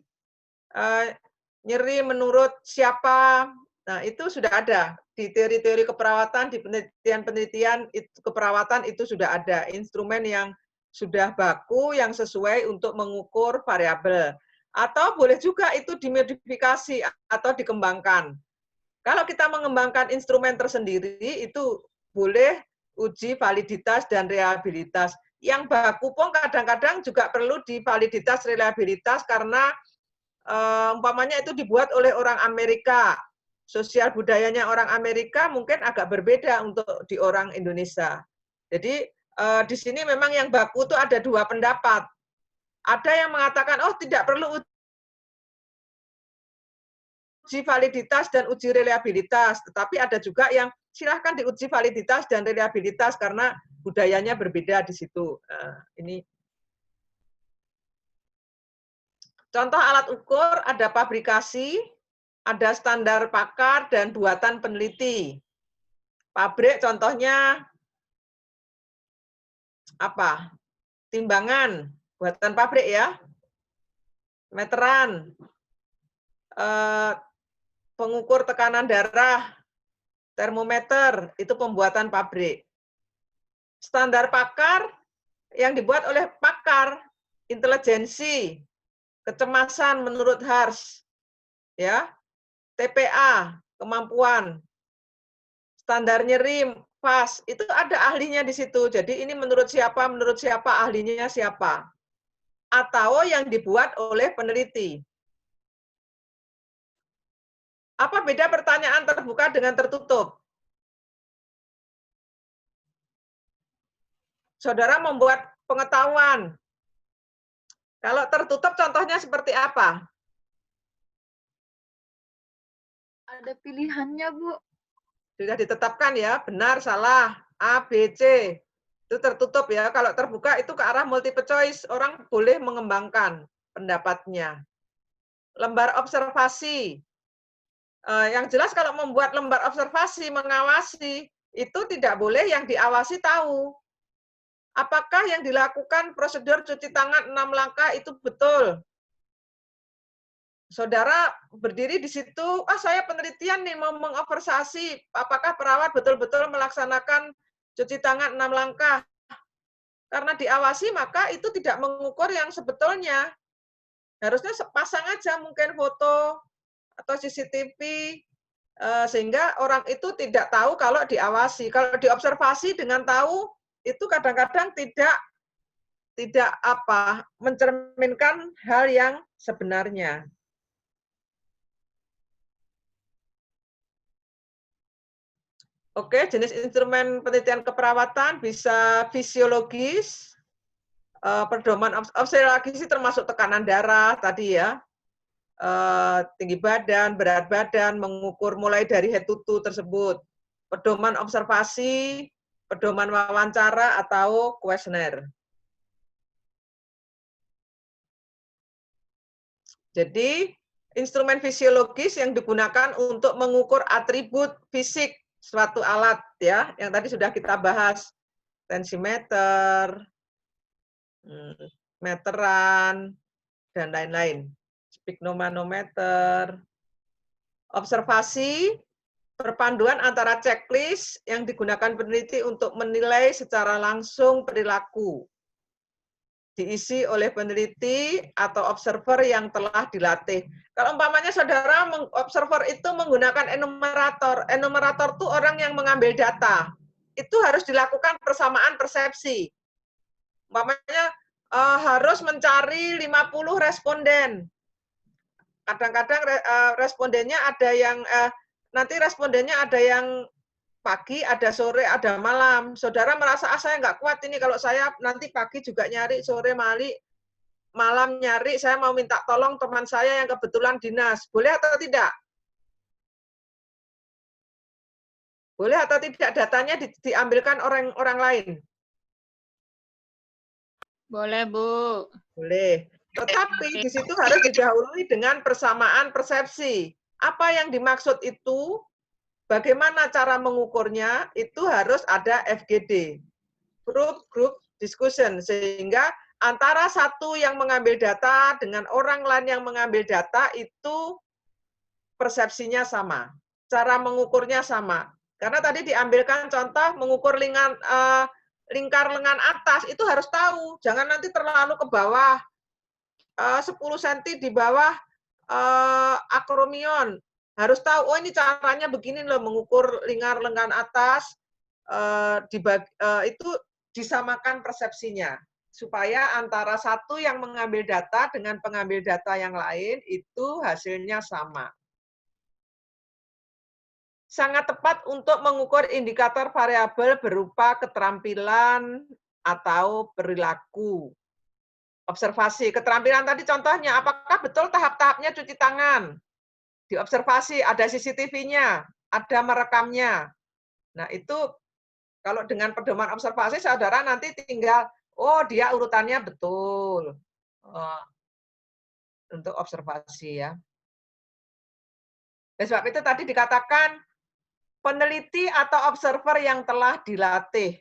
nyeri menurut siapa. Nah, itu sudah ada di teori-teori keperawatan, di penelitian-penelitian keperawatan itu sudah ada instrumen yang sudah baku yang sesuai untuk mengukur variabel. Atau boleh juga itu dimodifikasi atau dikembangkan. Kalau kita mengembangkan instrumen tersendiri, itu boleh uji validitas dan reliabilitas. Yang baku pun kadang-kadang juga perlu di validitas reliabilitas karena umpamanya itu dibuat oleh orang Amerika. Sosial budayanya orang Amerika mungkin agak berbeda untuk di orang Indonesia. Jadi di sini memang yang baku itu ada dua pendapat. Ada yang mengatakan, oh tidak perlu uji validitas dan uji reliabilitas, tetapi ada juga yang silahkan diuji validitas dan reliabilitas karena budayanya berbeda di situ. Ini contoh alat ukur, ada pabrikasi, ada standar pakar dan buatan peneliti. Pabrik contohnya apa? Timbangan, buatan pabrik ya. Meteran, pengukur tekanan darah, termometer, itu pembuatan pabrik. Standar pakar yang dibuat oleh pakar, intelijensi, kecemasan menurut HARS, ya, TPA, kemampuan, standar nyeri, FAS, itu ada ahlinya di situ. Jadi ini menurut siapa ahlinya siapa. Atau yang dibuat oleh peneliti. Apa beda pertanyaan terbuka dengan tertutup? Saudara membuat pengetahuan. Kalau tertutup contohnya seperti apa? Ada pilihannya, Bu. Sudah ditetapkan ya, benar, salah, A, B, C. Itu tertutup ya. Kalau terbuka itu ke arah multiple choice, orang boleh mengembangkan pendapatnya. Lembar observasi. Yang jelas kalau membuat lembar observasi, mengawasi, itu tidak boleh yang diawasi tahu. Apakah yang dilakukan prosedur cuci tangan 6 langkah itu betul? Saudara berdiri di situ, saya penelitian nih mau mengoversasi, apakah perawat betul-betul melaksanakan cuci tangan 6 langkah? Karena diawasi maka itu tidak mengukur yang sebetulnya. Harusnya pasang aja mungkin foto atau CCTV, sehingga orang itu tidak tahu kalau diawasi. Kalau diobservasi dengan tahu, itu kadang-kadang tidak mencerminkan hal yang sebenarnya. Oke, jenis instrumen penelitian keperawatan bisa fisiologis, pedoman observasi termasuk tekanan darah tadi ya, tinggi badan, berat badan, mengukur mulai dari head to toe tersebut. Pedoman observasi, pedoman wawancara atau kuesioner. Jadi, instrumen fisiologis yang digunakan untuk mengukur atribut fisik suatu alat ya, yang tadi sudah kita bahas, tensimeter, meteran, dan lain-lain, sphygmomanometer. Observasi, perpaduan antara checklist yang digunakan peneliti untuk menilai secara langsung perilaku. Diisi oleh peneliti atau observer yang telah dilatih. Kalau umpamanya saudara observer itu menggunakan enumerator. Enumerator itu orang yang mengambil data. Itu harus dilakukan persamaan persepsi. Umpamanya harus mencari 50 responden. Kadang-kadang respondennya ada yang nanti respondennya ada yang pagi, ada sore, ada malam. Saudara merasa, saya nggak kuat ini kalau saya nanti pagi juga nyari, sore malam nyari, saya mau minta tolong teman saya yang kebetulan dinas. Boleh atau tidak? Boleh atau tidak datanya diambilkan orang lain? Boleh, Bu. Boleh. Tetapi di situ harus didahului dengan persamaan persepsi. Apa yang dimaksud itu? Bagaimana cara mengukurnya? Itu harus ada FGD, group discussion, sehingga antara satu yang mengambil data dengan orang lain yang mengambil data itu persepsinya sama, cara mengukurnya sama. Karena tadi diambilkan contoh mengukur lingkar lengan atas, itu harus tahu, jangan nanti terlalu ke bawah, 10 cm di bawah akromion. Harus tahu, oh ini caranya begini loh mengukur lingkar lengan atas, itu disamakan persepsinya. Supaya antara satu yang mengambil data dengan pengambil data yang lain itu hasilnya sama. Sangat tepat untuk mengukur indikator variabel berupa keterampilan atau perilaku. Observasi, keterampilan tadi contohnya, apakah betul tahap-tahapnya cuci tangan? Diobservasi, ada CCTV-nya, ada merekamnya. Nah, itu kalau dengan pedoman observasi, saudara nanti tinggal, oh dia urutannya betul. Untuk observasi ya. Dan sebab itu tadi dikatakan, peneliti atau observer yang telah dilatih.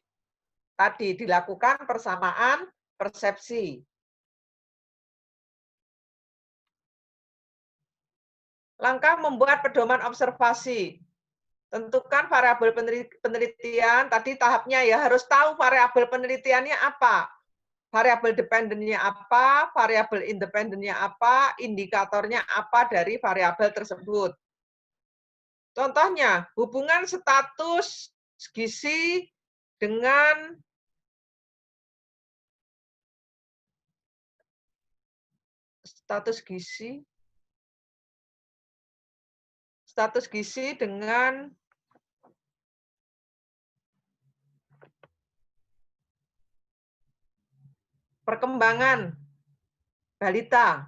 Tadi dilakukan persamaan persepsi. Langkah membuat pedoman observasi. Tentukan variabel penelitian, tadi tahapnya ya harus tahu variabel penelitiannya apa. Variabel dependennya apa, variabel independennya apa, indikatornya apa dari variabel tersebut. Contohnya, hubungan status gizi dengan status gizi dengan perkembangan balita.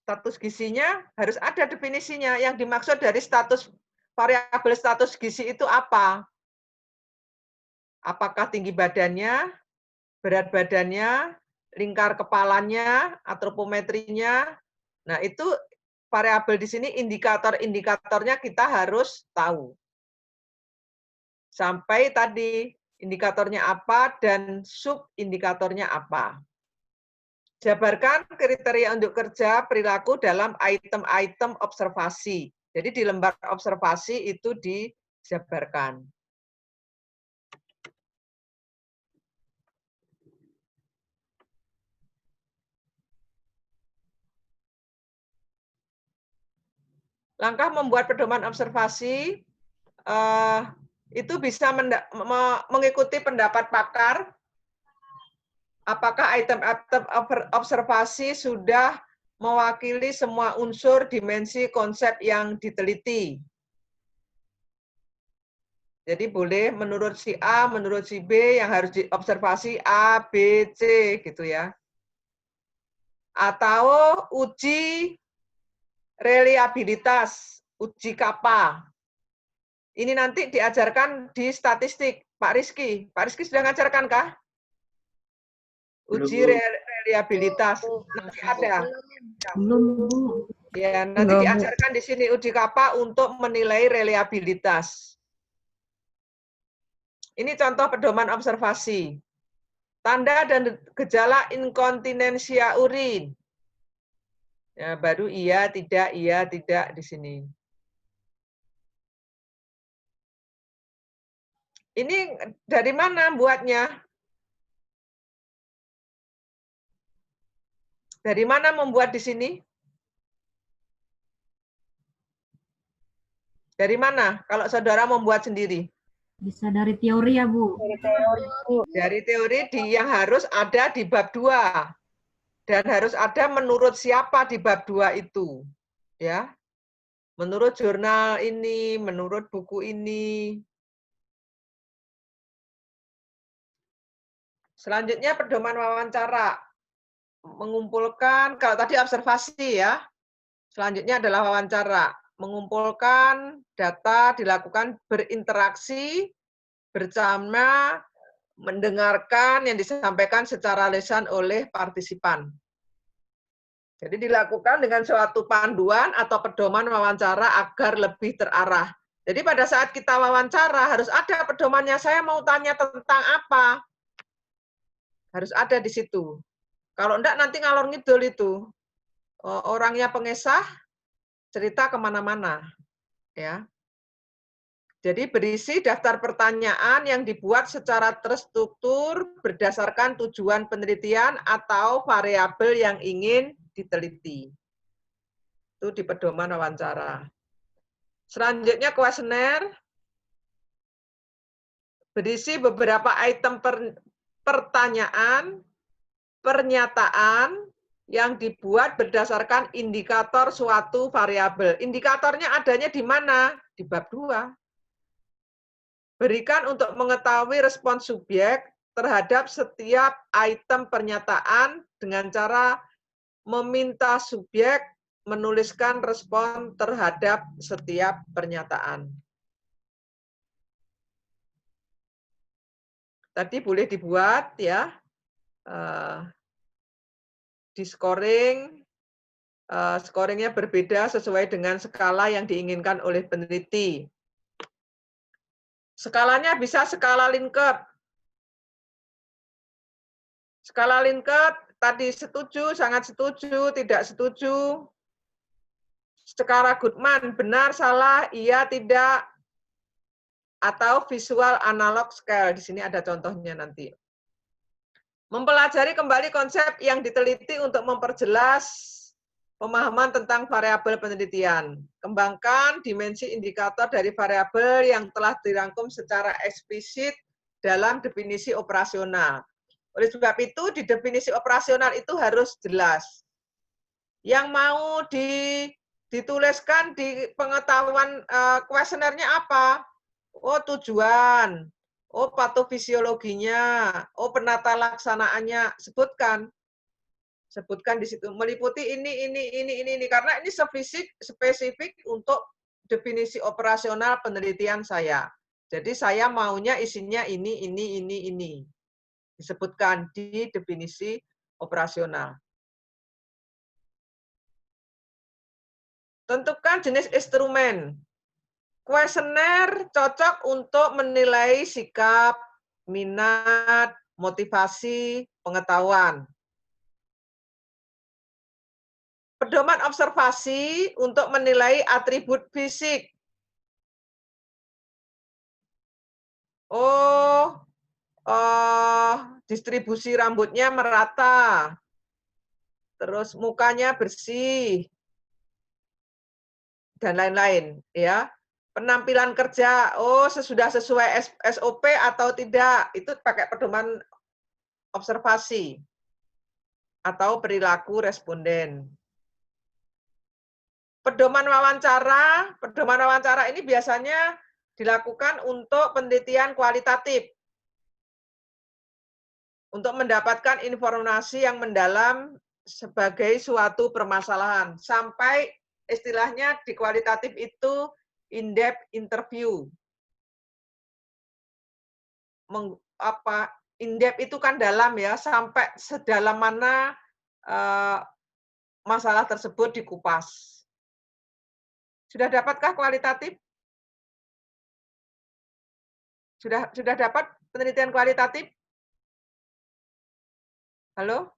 Status gizinya harus ada definisinya. Yang dimaksud dari variabel status gizi itu apa? Apakah tinggi badannya, berat badannya, lingkar kepalanya, antropometrinya. Nah, itu variabel di sini indikator-indikatornya kita harus tahu. Sampai tadi indikatornya apa dan sub-indikatornya apa. Jabarkan kriteria untuk kerja perilaku dalam item-item observasi. Jadi di lembar observasi itu dijabarkan. Langkah membuat pedoman observasi itu bisa mengikuti pendapat pakar. Apakah item-item observasi sudah mewakili semua unsur dimensi konsep yang diteliti. Jadi boleh menurut si A, menurut si B yang harus diobservasi A, B, C gitu ya. Atau uji reliabilitas, uji kappa. Ini nanti diajarkan di statistik, Pak Rizky. Pak Rizky sudah ngajarkan kah? Uji reliabilitas. Nanti ada. Belum, Bu. Ya, nanti diajarkan di sini uji kappa untuk menilai reliabilitas. Ini contoh pedoman observasi. Tanda dan gejala inkontinensia urin. Ya, baru iya, tidak di sini. Ini dari mana buatnya? Dari mana membuat di sini? Dari mana kalau saudara membuat sendiri? Bisa dari teori ya, Bu. Dari teori yang harus ada di bab 2. Dan harus ada menurut siapa di bab 2 itu. Ya. Menurut jurnal ini, menurut buku ini. Selanjutnya pedoman wawancara. Mengumpulkan, kalau tadi observasi ya. Selanjutnya adalah wawancara. Mengumpulkan data, dilakukan berinteraksi bersama, mendengarkan yang disampaikan secara lisan oleh partisipan. Jadi dilakukan dengan suatu panduan atau pedoman wawancara agar lebih terarah. Jadi pada saat kita wawancara harus ada pedomannya, saya mau tanya tentang apa. Harus ada di situ. Kalau enggak nanti ngalor ngidul itu. Orangnya pengesah, cerita kemana-mana. Ya. Jadi berisi daftar pertanyaan yang dibuat secara terstruktur berdasarkan tujuan penelitian atau variabel yang ingin diteliti. Itu di pedoman wawancara. Selanjutnya kuesioner berisi beberapa item pertanyaan, pernyataan yang dibuat berdasarkan indikator suatu variabel. Indikatornya adanya di mana? Di bab 2. Berikan untuk mengetahui respons subjek terhadap setiap item pernyataan dengan cara meminta subjek menuliskan respon terhadap setiap pernyataan. Tadi boleh dibuat ya, di scoring, scoringnya berbeda sesuai dengan skala yang diinginkan oleh peneliti. Skalanya bisa skala Likert. Skala Likert tadi setuju, sangat setuju, tidak setuju. Skala Goodman, benar, salah, iya, tidak, atau visual analog scale. Di sini ada contohnya nanti. Mempelajari kembali konsep yang diteliti untuk memperjelas pemahaman tentang variabel penelitian. Kembangkan dimensi indikator dari variabel yang telah dirangkum secara eksplisit dalam definisi operasional. Oleh sebab itu, di definisi operasional itu harus jelas. Yang mau dituliskan di pengetahuan kuesionernya apa? Oh, tujuan. Oh, patofisiologinya. Oh, penata laksanaannya. Sebutkan di situ, meliputi ini, karena ini spesifik untuk definisi operasional penelitian saya. Jadi saya maunya isinya ini. Disebutkan di definisi operasional. Tentukan jenis instrumen. Kuesioner cocok untuk menilai sikap, minat, motivasi, pengetahuan. Pedoman observasi untuk menilai atribut fisik. Distribusi rambutnya merata. Terus mukanya bersih. Dan lain-lain, ya. Penampilan kerja, sudah sesuai SOP atau tidak, itu pakai pedoman observasi atau perilaku responden. Pedoman wawancara ini biasanya dilakukan untuk penelitian kualitatif. Untuk mendapatkan informasi yang mendalam sebagai suatu permasalahan. Sampai istilahnya di kualitatif itu in-depth interview. In-depth itu kan dalam ya, sampai sedalam mana masalah tersebut dikupas. Sudah dapatkah kualitatif? Sudah dapat penelitian kualitatif? Halo?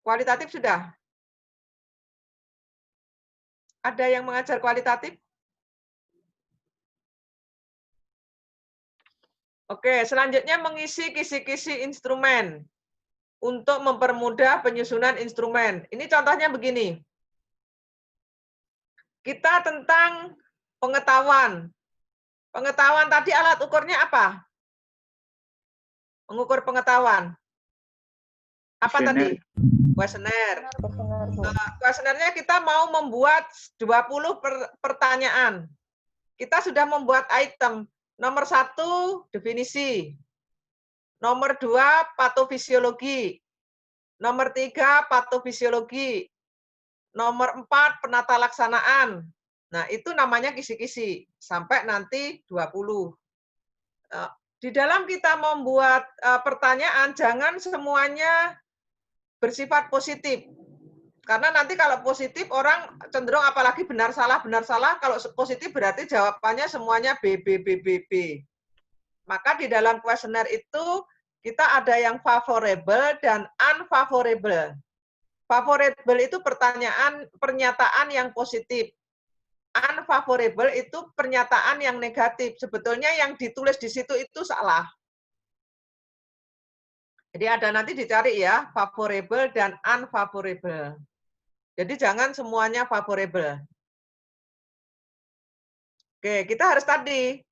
Kualitatif sudah? Ada yang mengajar kualitatif? Oke, selanjutnya mengisi kisi-kisi instrumen untuk mempermudah penyusunan instrumen. Ini contohnya begini. Kita tentang pengetahuan. Pengetahuan tadi alat ukurnya apa? Mengukur pengetahuan. Apa tadi? Kuesioner. Kuesionernya kita mau membuat 20 pertanyaan. Kita sudah membuat item. Nomor 1, definisi. Nomor 2, patofisiologi. Nomor 3, patofisiologi. Nomor 4, penata laksanaan. Nah, itu namanya kisi-kisi. Sampai nanti 20. Di dalam kita membuat pertanyaan, jangan semuanya bersifat positif. Karena nanti kalau positif, orang cenderung apalagi benar salah. Kalau positif berarti jawabannya semuanya B, B, B, B, B. Maka di dalam kuesioner itu kita ada yang favorable dan unfavorable. Favorable itu pernyataan yang positif. Unfavorable itu pernyataan yang negatif. Sebetulnya yang ditulis di situ itu salah. Jadi ada nanti dicari ya, favorable dan unfavorable. Jadi jangan semuanya favorable. Oke, kita harus tadi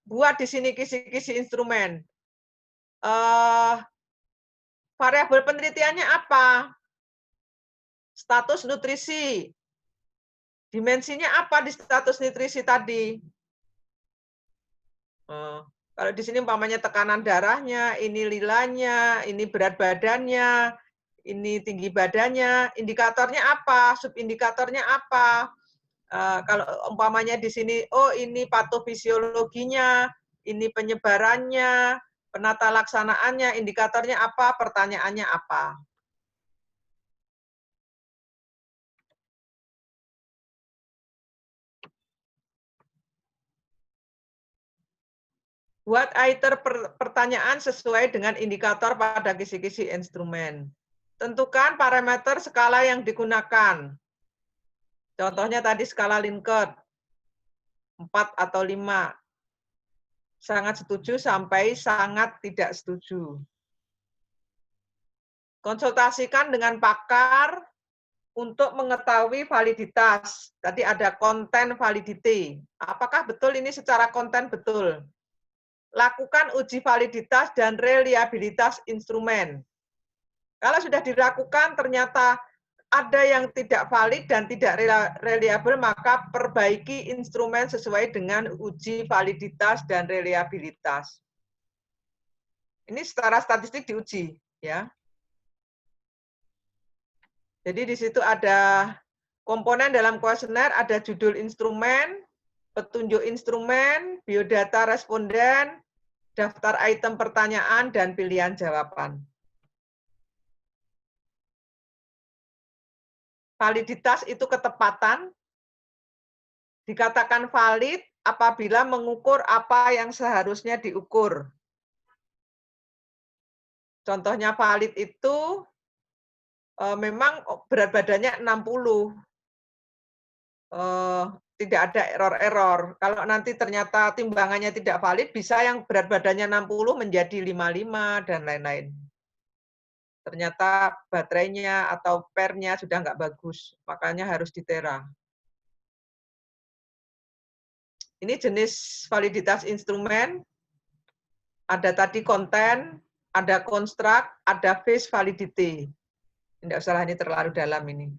buat di sini kisi-kisi instrumen. Variabel penelitiannya apa? Status nutrisi. Dimensinya apa di status nutrisi tadi? Kalau di sini umpamanya tekanan darahnya, ini lilanya, ini berat badannya, ini tinggi badannya, indikatornya apa, subindikatornya apa. Kalau umpamanya di sini, oh ini patofisiologinya, ini penyebarannya, penata laksanaannya, indikatornya apa, pertanyaannya apa. Buat item pertanyaan sesuai dengan indikator pada kisi-kisi instrumen. Tentukan parameter skala yang digunakan. Contohnya tadi skala Likert, 4 atau 5. Sangat setuju sampai sangat tidak setuju. Konsultasikan dengan pakar untuk mengetahui validitas. Tadi ada konten validity. Apakah betul ini secara konten betul? Lakukan uji validitas dan reliabilitas instrumen. Kalau sudah dilakukan ternyata ada yang tidak valid dan tidak reliable, maka perbaiki instrumen sesuai dengan uji validitas dan reliabilitas. Ini secara statistik diuji, ya. Jadi di situ ada komponen dalam kuesioner, ada judul instrumen, petunjuk instrumen, biodata responden, daftar item pertanyaan, dan pilihan jawaban. Validitas itu ketepatan, dikatakan valid apabila mengukur apa yang seharusnya diukur. Contohnya valid itu memang berat badannya 60. Tidak ada error-error. Kalau nanti ternyata timbangannya tidak valid, bisa yang berat badannya 60 menjadi 55 dan lain-lain. Ternyata baterainya atau pernya sudah nggak bagus, makanya harus ditera. Ini jenis validitas instrumen. Ada tadi konten, ada construct, ada phase validity. Tidak usah ini terlalu dalam ini.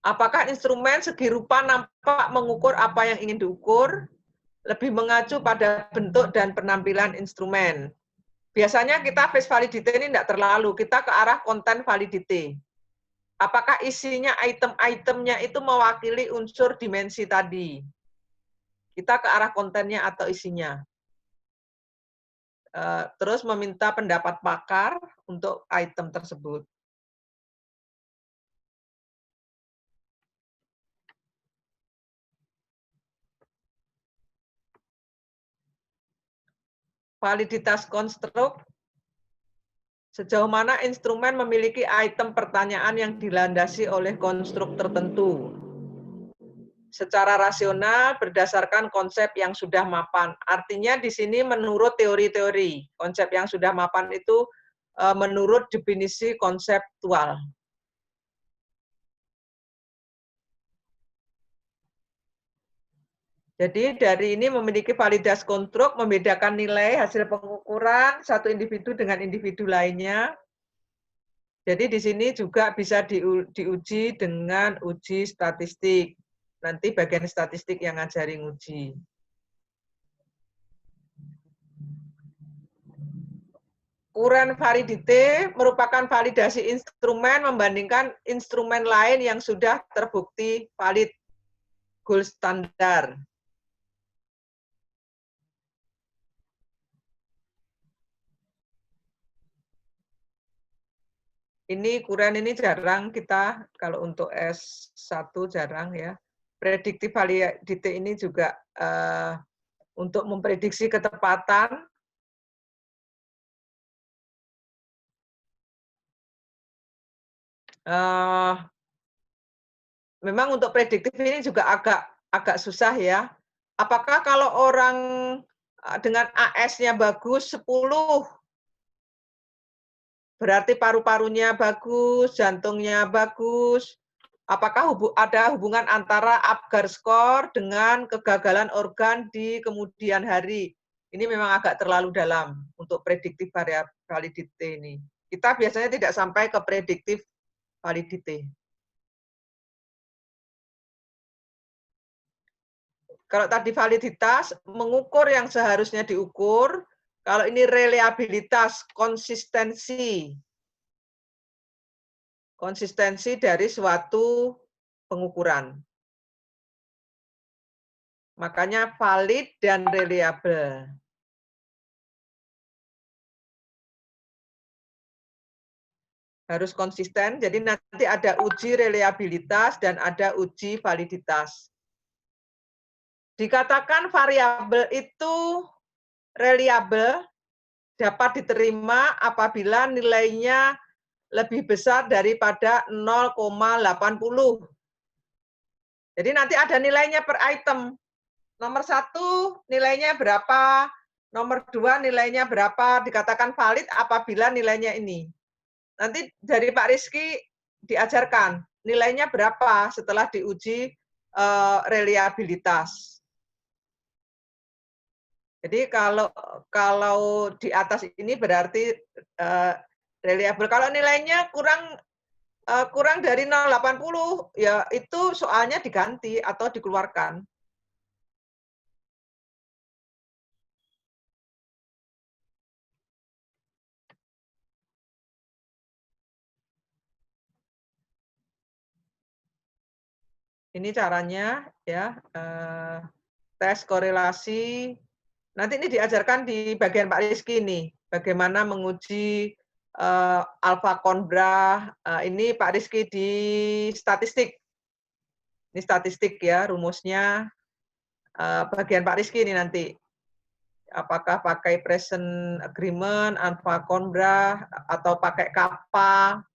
Apakah instrumen segi rupa nampak mengukur apa yang ingin diukur? Lebih mengacu pada bentuk dan penampilan instrumen. Biasanya kita phase validity ini tidak terlalu, kita ke arah konten validity. Apakah isinya item-itemnya itu mewakili unsur dimensi tadi? Kita ke arah kontennya atau isinya. Terus meminta pendapat pakar untuk item tersebut. Validitas konstruk Sejauh mana instrumen memiliki item pertanyaan yang dilandasi oleh konstruk tertentu secara rasional berdasarkan konsep yang sudah mapan. Artinya di sini menurut teori-teori. Konsep yang sudah mapan itu menurut definisi konseptual. Jadi dari ini memiliki validitas konstruk, membedakan nilai hasil pengukuran satu individu dengan individu lainnya. Jadi di sini juga bisa diuji dengan uji statistik. Nanti bagian statistik yang ngajarin uji. Ukuran validite merupakan validasi instrumen membandingkan instrumen lain yang sudah terbukti valid, gold standar. Ini ukuran ini jarang kita, kalau untuk S1 jarang ya. Predictive validity ini juga untuk memprediksi ketepatan. Memang untuk prediktif ini juga agak susah ya. Apakah kalau orang dengan AS-nya bagus 10, berarti paru-parunya bagus, jantungnya bagus. Apakah ada hubungan antara Apgar score dengan kegagalan organ di kemudian hari? Ini memang agak terlalu dalam untuk prediktif validity ini. Kita biasanya tidak sampai ke prediktif validity. Kalau tadi validitas, mengukur yang seharusnya diukur. Kalau ini reliabilitas, konsistensi. Konsistensi dari suatu pengukuran. Makanya valid dan reliable. Harus konsisten, jadi nanti ada uji reliabilitas dan ada uji validitas. Dikatakan variabel itu reliable dapat diterima apabila nilainya lebih besar daripada 0,80. Jadi nanti ada nilainya per item. Nomor 1 nilainya berapa, nomor 2 nilainya berapa, dikatakan valid apabila nilainya ini. Nanti dari Pak Rizky diajarkan nilainya berapa setelah diuji reliabilitas. Jadi kalau di atas ini berarti reliable. Kalau nilainya kurang dari 0,80, ya itu soalnya diganti atau dikeluarkan. Ini caranya ya, tes korelasi. Nanti ini diajarkan di bagian Pak Rizky ini, bagaimana menguji alfa konbra. Ini Pak Rizky di statistik. Ini statistik ya, rumusnya. Bagian Pak Rizky ini nanti. Apakah pakai present agreement, alfa konbra, atau pakai kappa.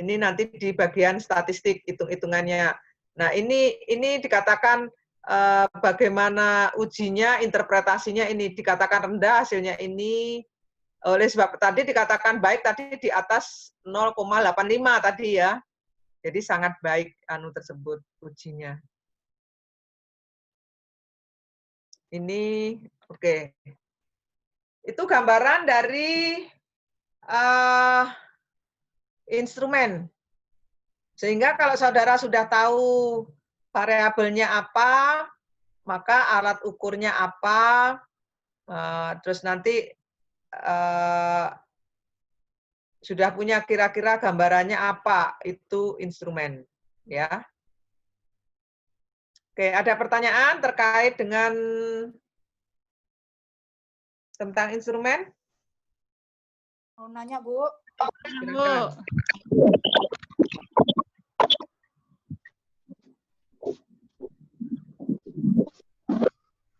Ini nanti di bagian statistik, hitung-hitungannya. Nah, ini dikatakan bagaimana ujinya, interpretasinya ini dikatakan rendah, hasilnya ini. Oleh sebab tadi dikatakan baik tadi di atas 0,85 tadi ya. Jadi sangat baik tersebut ujinya. Ini oke. Itu gambaran dari instrumen. Sehingga kalau saudara sudah tahu variabelnya apa, maka alat ukurnya apa, terus nanti sudah punya kira-kira gambarannya apa, itu instrumen. Ya. Oke, ada pertanyaan terkait dengan tentang instrumen? Mau nanya, Bu? Silakan.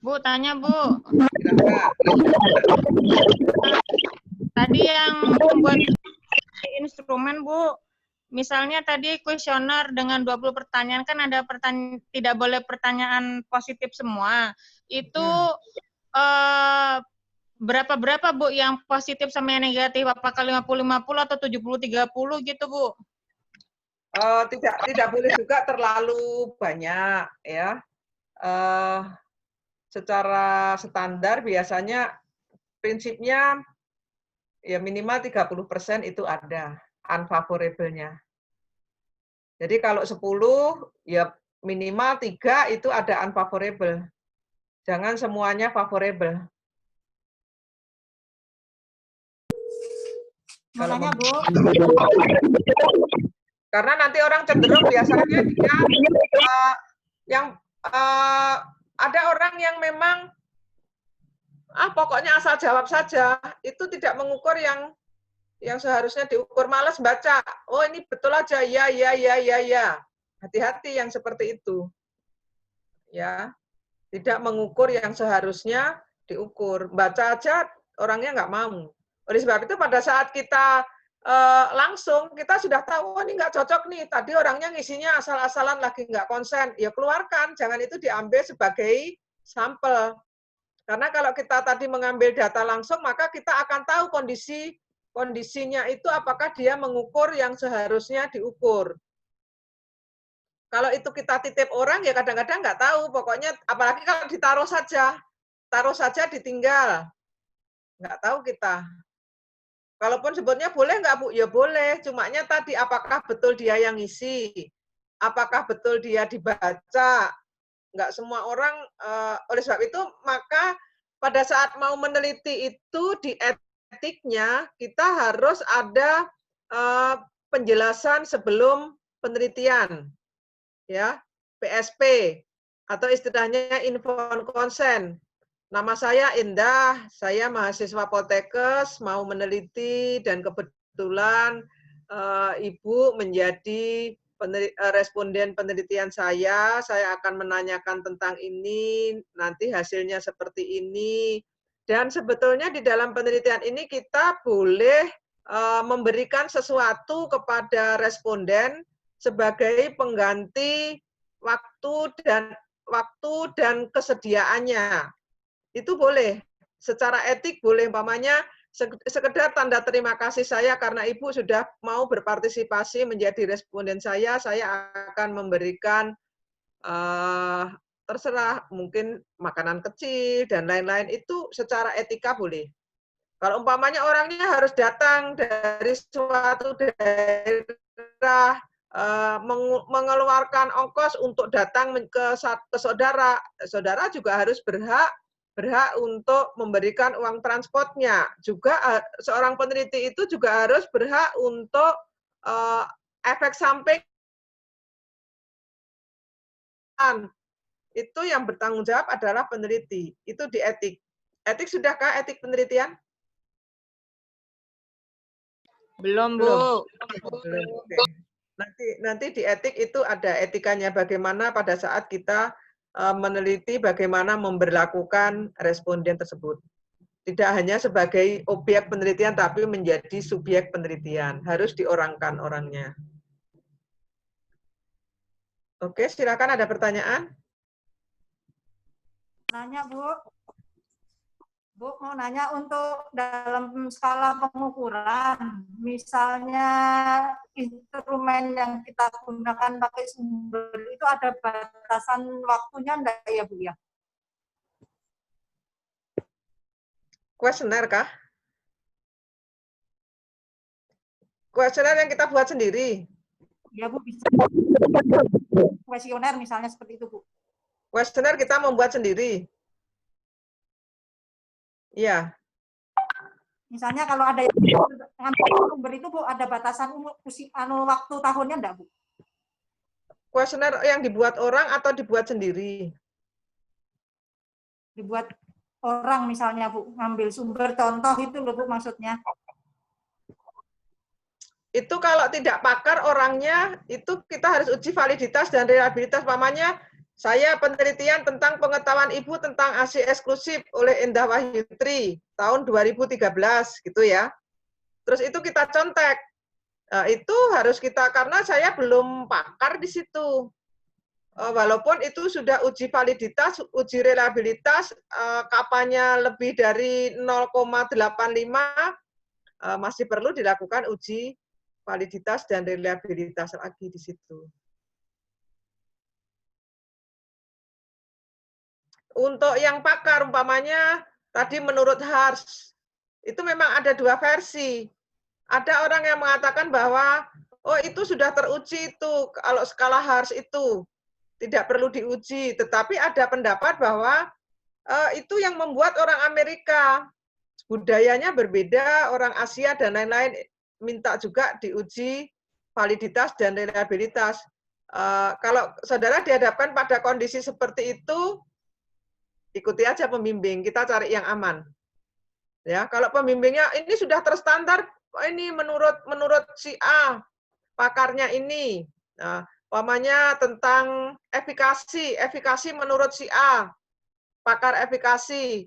Bu, tanya Bu. Silakan. Tadi yang membuat instrumen, Bu. Misalnya tadi kuesioner dengan 20 pertanyaan, kan ada tidak boleh pertanyaan positif semua. Itu berapa-berapa, Bu, yang positif sama yang negatif? Apakah 50-50 atau 70-30 gitu, Bu? Tidak boleh juga terlalu banyak, ya. Secara standar biasanya prinsipnya ya minimal 30% itu ada unfavorable-nya. Jadi kalau 10 ya minimal 3 itu ada unfavorable. Jangan semuanya favorable. Mau nanya, Bu. Karena nanti orang cenderung biasanya dia ada orang yang memang pokoknya asal jawab saja, itu tidak mengukur yang seharusnya diukur, malas baca. Oh, ini betul aja, ya. Hati-hati yang seperti itu. Ya. Tidak mengukur yang seharusnya diukur. Baca aja orangnya nggak mau. Oleh sebab itu pada saat kita langsung, kita sudah tahu, oh ini nggak cocok nih, tadi orangnya ngisinya asal-asalan lagi nggak konsen, ya keluarkan, jangan itu diambil sebagai sampel. Karena kalau kita tadi mengambil data langsung, maka kita akan tahu kondisinya itu apakah dia mengukur yang seharusnya diukur. Kalau itu kita titip orang, ya kadang-kadang nggak tahu, pokoknya apalagi kalau taruh saja ditinggal, nggak tahu kita. Kalaupun sebutnya boleh nggak, Bu? Ya boleh, cumanya tadi apakah betul dia yang ngisi, apakah betul dia dibaca, nggak semua orang, oleh sebab itu, maka pada saat mau meneliti itu di etiknya, kita harus ada penjelasan sebelum penelitian, ya, PSP, atau istilahnya informed consent. Nama saya Indah, saya mahasiswa Poltekkes, mau meneliti, dan kebetulan Ibu menjadi responden penelitian saya akan menanyakan tentang ini, nanti hasilnya seperti ini. Dan sebetulnya di dalam penelitian ini kita boleh memberikan sesuatu kepada responden sebagai pengganti waktu dan kesediaannya. Itu boleh, secara etik boleh, umpamanya sekedar tanda terima kasih saya karena Ibu sudah mau berpartisipasi menjadi responden saya akan memberikan terserah mungkin makanan kecil dan lain-lain, itu secara etika boleh. Kalau umpamanya orangnya harus datang dari suatu daerah, mengeluarkan ongkos untuk datang ke saudara, saudara juga harus berhak untuk memberikan uang transportnya. Juga seorang peneliti itu juga harus berhak untuk efek samping. Itu yang bertanggung jawab adalah peneliti. Itu di etik. Etik sudahkah etik penelitian? Belum, Bu. Belum. Oke. Nanti di etik itu ada etikanya bagaimana pada saat kita meneliti bagaimana memberlakukan responden tersebut. Tidak hanya sebagai objek penelitian, tapi menjadi subjek penelitian. Harus diorangkan orangnya. Oke, silakan ada pertanyaan. Nanya, Bu. Bu, mau nanya untuk dalam skala pengukuran, misalnya instrumen yang kita gunakan pakai sumber itu ada batasan waktunya enggak ya, Bu ya? Kuesioner kah? Kuesioner yang kita buat sendiri. Ya, Bu, bisa. Kuesioner misalnya seperti itu, Bu. Kuesioner kita membuat sendiri. Iya. Misalnya kalau ada yang ngambil sumber itu, Bu, ada batasan waktu tahunnya enggak, Bu? Kuesioner yang dibuat orang atau dibuat sendiri? Dibuat orang misalnya, Bu, ngambil sumber contoh itu loh, Bu, maksudnya. Itu kalau tidak pakar orangnya, itu kita harus uji validitas dan reliabilitas. Umpamanya, saya penelitian tentang pengetahuan Ibu tentang ASI eksklusif oleh Endah Wahyutri tahun 2013 gitu ya. Terus itu kita contek. Itu harus kita, karena saya belum pakar di situ. Walaupun itu sudah uji validitas, uji reliabilitas, kapanya lebih dari 0,85, masih perlu dilakukan uji validitas dan reliabilitas lagi di situ. Untuk yang pakar, umpamanya tadi menurut Harsh, itu memang ada dua versi. Ada orang yang mengatakan bahwa, oh itu sudah teruji itu, kalau skala Harsh itu tidak perlu diuji. Tetapi ada pendapat bahwa itu yang membuat orang Amerika, budayanya berbeda, orang Asia dan lain-lain, minta juga diuji validitas dan reliabilitas. Kalau saudara dihadapkan pada kondisi seperti itu, ikuti aja pembimbing, kita cari yang aman. Ya, kalau pembimbingnya ini sudah terstandar, ini menurut si A, pakarnya ini. Nah, umpamanya tentang efikasi menurut si A, pakar efikasi.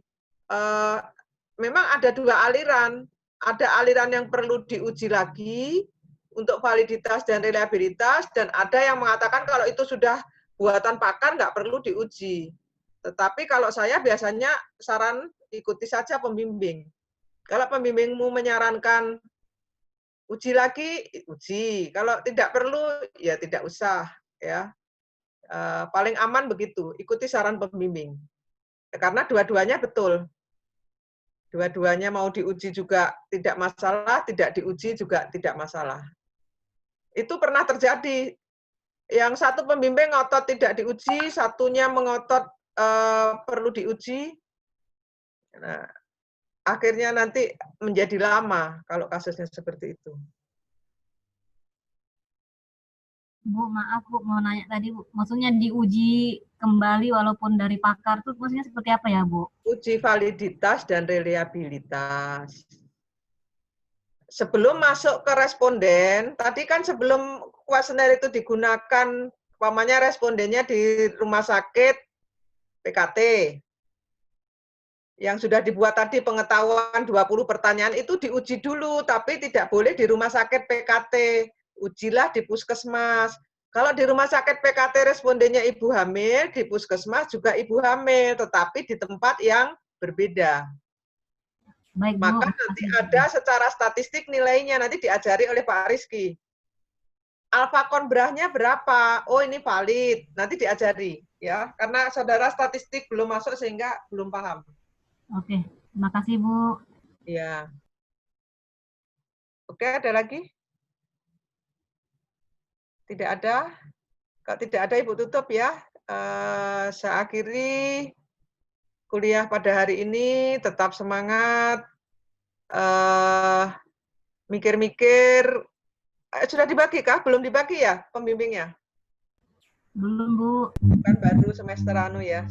Memang ada dua aliran. Ada aliran yang perlu diuji lagi untuk validitas dan reliabilitas, dan ada yang mengatakan kalau itu sudah buatan pakar nggak perlu diuji. Tetapi kalau saya biasanya saran ikuti saja pembimbing. Kalau pembimbingmu menyarankan uji lagi, uji. Kalau tidak perlu, ya tidak usah. Ya, paling aman begitu. Ikuti saran pembimbing. Karena dua-duanya betul. Dua-duanya mau diuji juga tidak masalah, tidak diuji juga tidak masalah. Itu pernah terjadi. Yang satu pembimbing ngotot tidak diuji, satunya mengotot perlu diuji. Nah, akhirnya nanti menjadi lama kalau kasusnya seperti itu. Bu, maaf Bu, mau nanya tadi Bu. Maksudnya diuji kembali walaupun dari pakar tuh maksudnya seperti apa ya Bu? Uji validitas dan reliabilitas. Sebelum masuk ke responden, tadi kan sebelum kuesioner itu digunakan, umpamanya respondennya di rumah sakit PKT, yang sudah dibuat tadi pengetahuan 20 pertanyaan itu diuji dulu, tapi tidak boleh di rumah sakit PKT. Ujilah di puskesmas. Kalau di rumah sakit PKT respondennya ibu hamil, di puskesmas juga ibu hamil, tetapi di tempat yang berbeda. Baik, Bu. Maka nanti ada secara statistik nilainya, nanti diajari oleh Pak Rizky. Alfa konbrahnya berapa? Oh ini valid, nanti diajari. Ya, karena saudara statistik belum masuk sehingga belum paham. Oke, terima kasih Bu. Ya. Oke, ada lagi? Tidak ada? Kalau tidak ada, Ibu tutup ya. Saya akhiri kuliah pada hari ini. Tetap semangat. Mikir-mikir. Sudah dibagi kah? Belum dibagi ya pembimbingnya? Belum Bu. Kan baru semester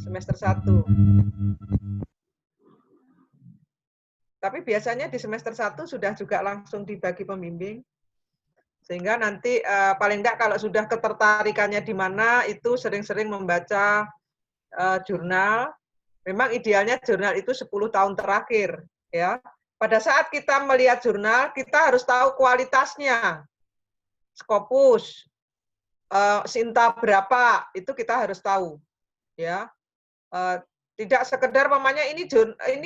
semester 1. Tapi biasanya di semester 1 sudah juga langsung dibagi pembimbing. Sehingga nanti paling enggak kalau sudah ketertarikannya di mana, itu sering-sering membaca jurnal. Memang idealnya jurnal itu 10 tahun terakhir. Ya. Pada saat kita melihat jurnal, kita harus tahu kualitasnya. Scopus, Sinta berapa, itu kita harus tahu. Ya. Tidak sekedar mamanya ini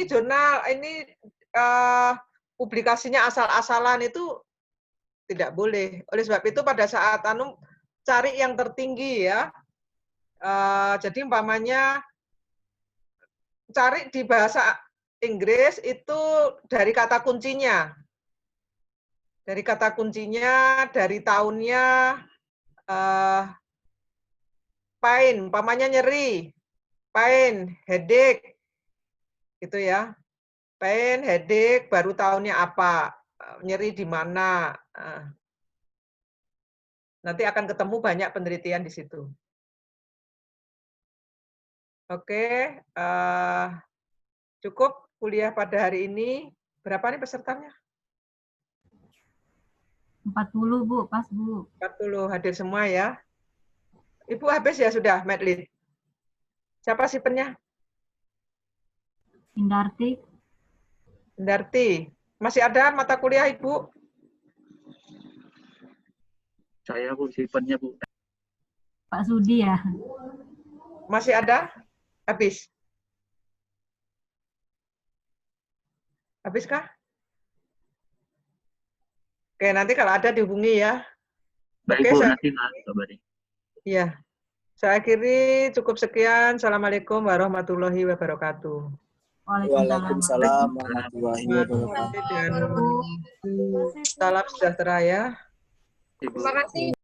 jurnal, ini publikasinya asal-asalan, itu tidak boleh. Oleh sebab itu pada saat cari yang tertinggi ya. Jadi umpamanya cari di bahasa Inggris itu dari kata kuncinya. Dari kata kuncinya, dari tahunnya, pain, umpamanya nyeri, pain, headache, gitu ya. Pain, headache, baru tahunnya apa, nyeri di mana. Nanti akan ketemu banyak penelitian di situ. Oke, cukup kuliah pada hari ini. Berapa nih pesertanya? 40 Bu, pas Bu. 40 hadir semua ya. Ibu habis ya sudah, Medlit. Siapa sipennya? Indarti. Indarti. Masih ada mata kuliah Ibu? Saya Bu, sifatnya Bu. Pak Sudi ya. Masih ada? Habis? Habis kah? Oke, nanti kalau ada dihubungi ya. Baik Oke, Bu, saya, nanti Mas kabari. iya. Saya akhiri cukup sekian. Assalamualaikum warahmatullahi wabarakatuh. Waalaikumsalam. Waalaikumsalam warahmatullahi wabarakatuh. Dan salam sejahtera ya. Ibu. Terima kasih.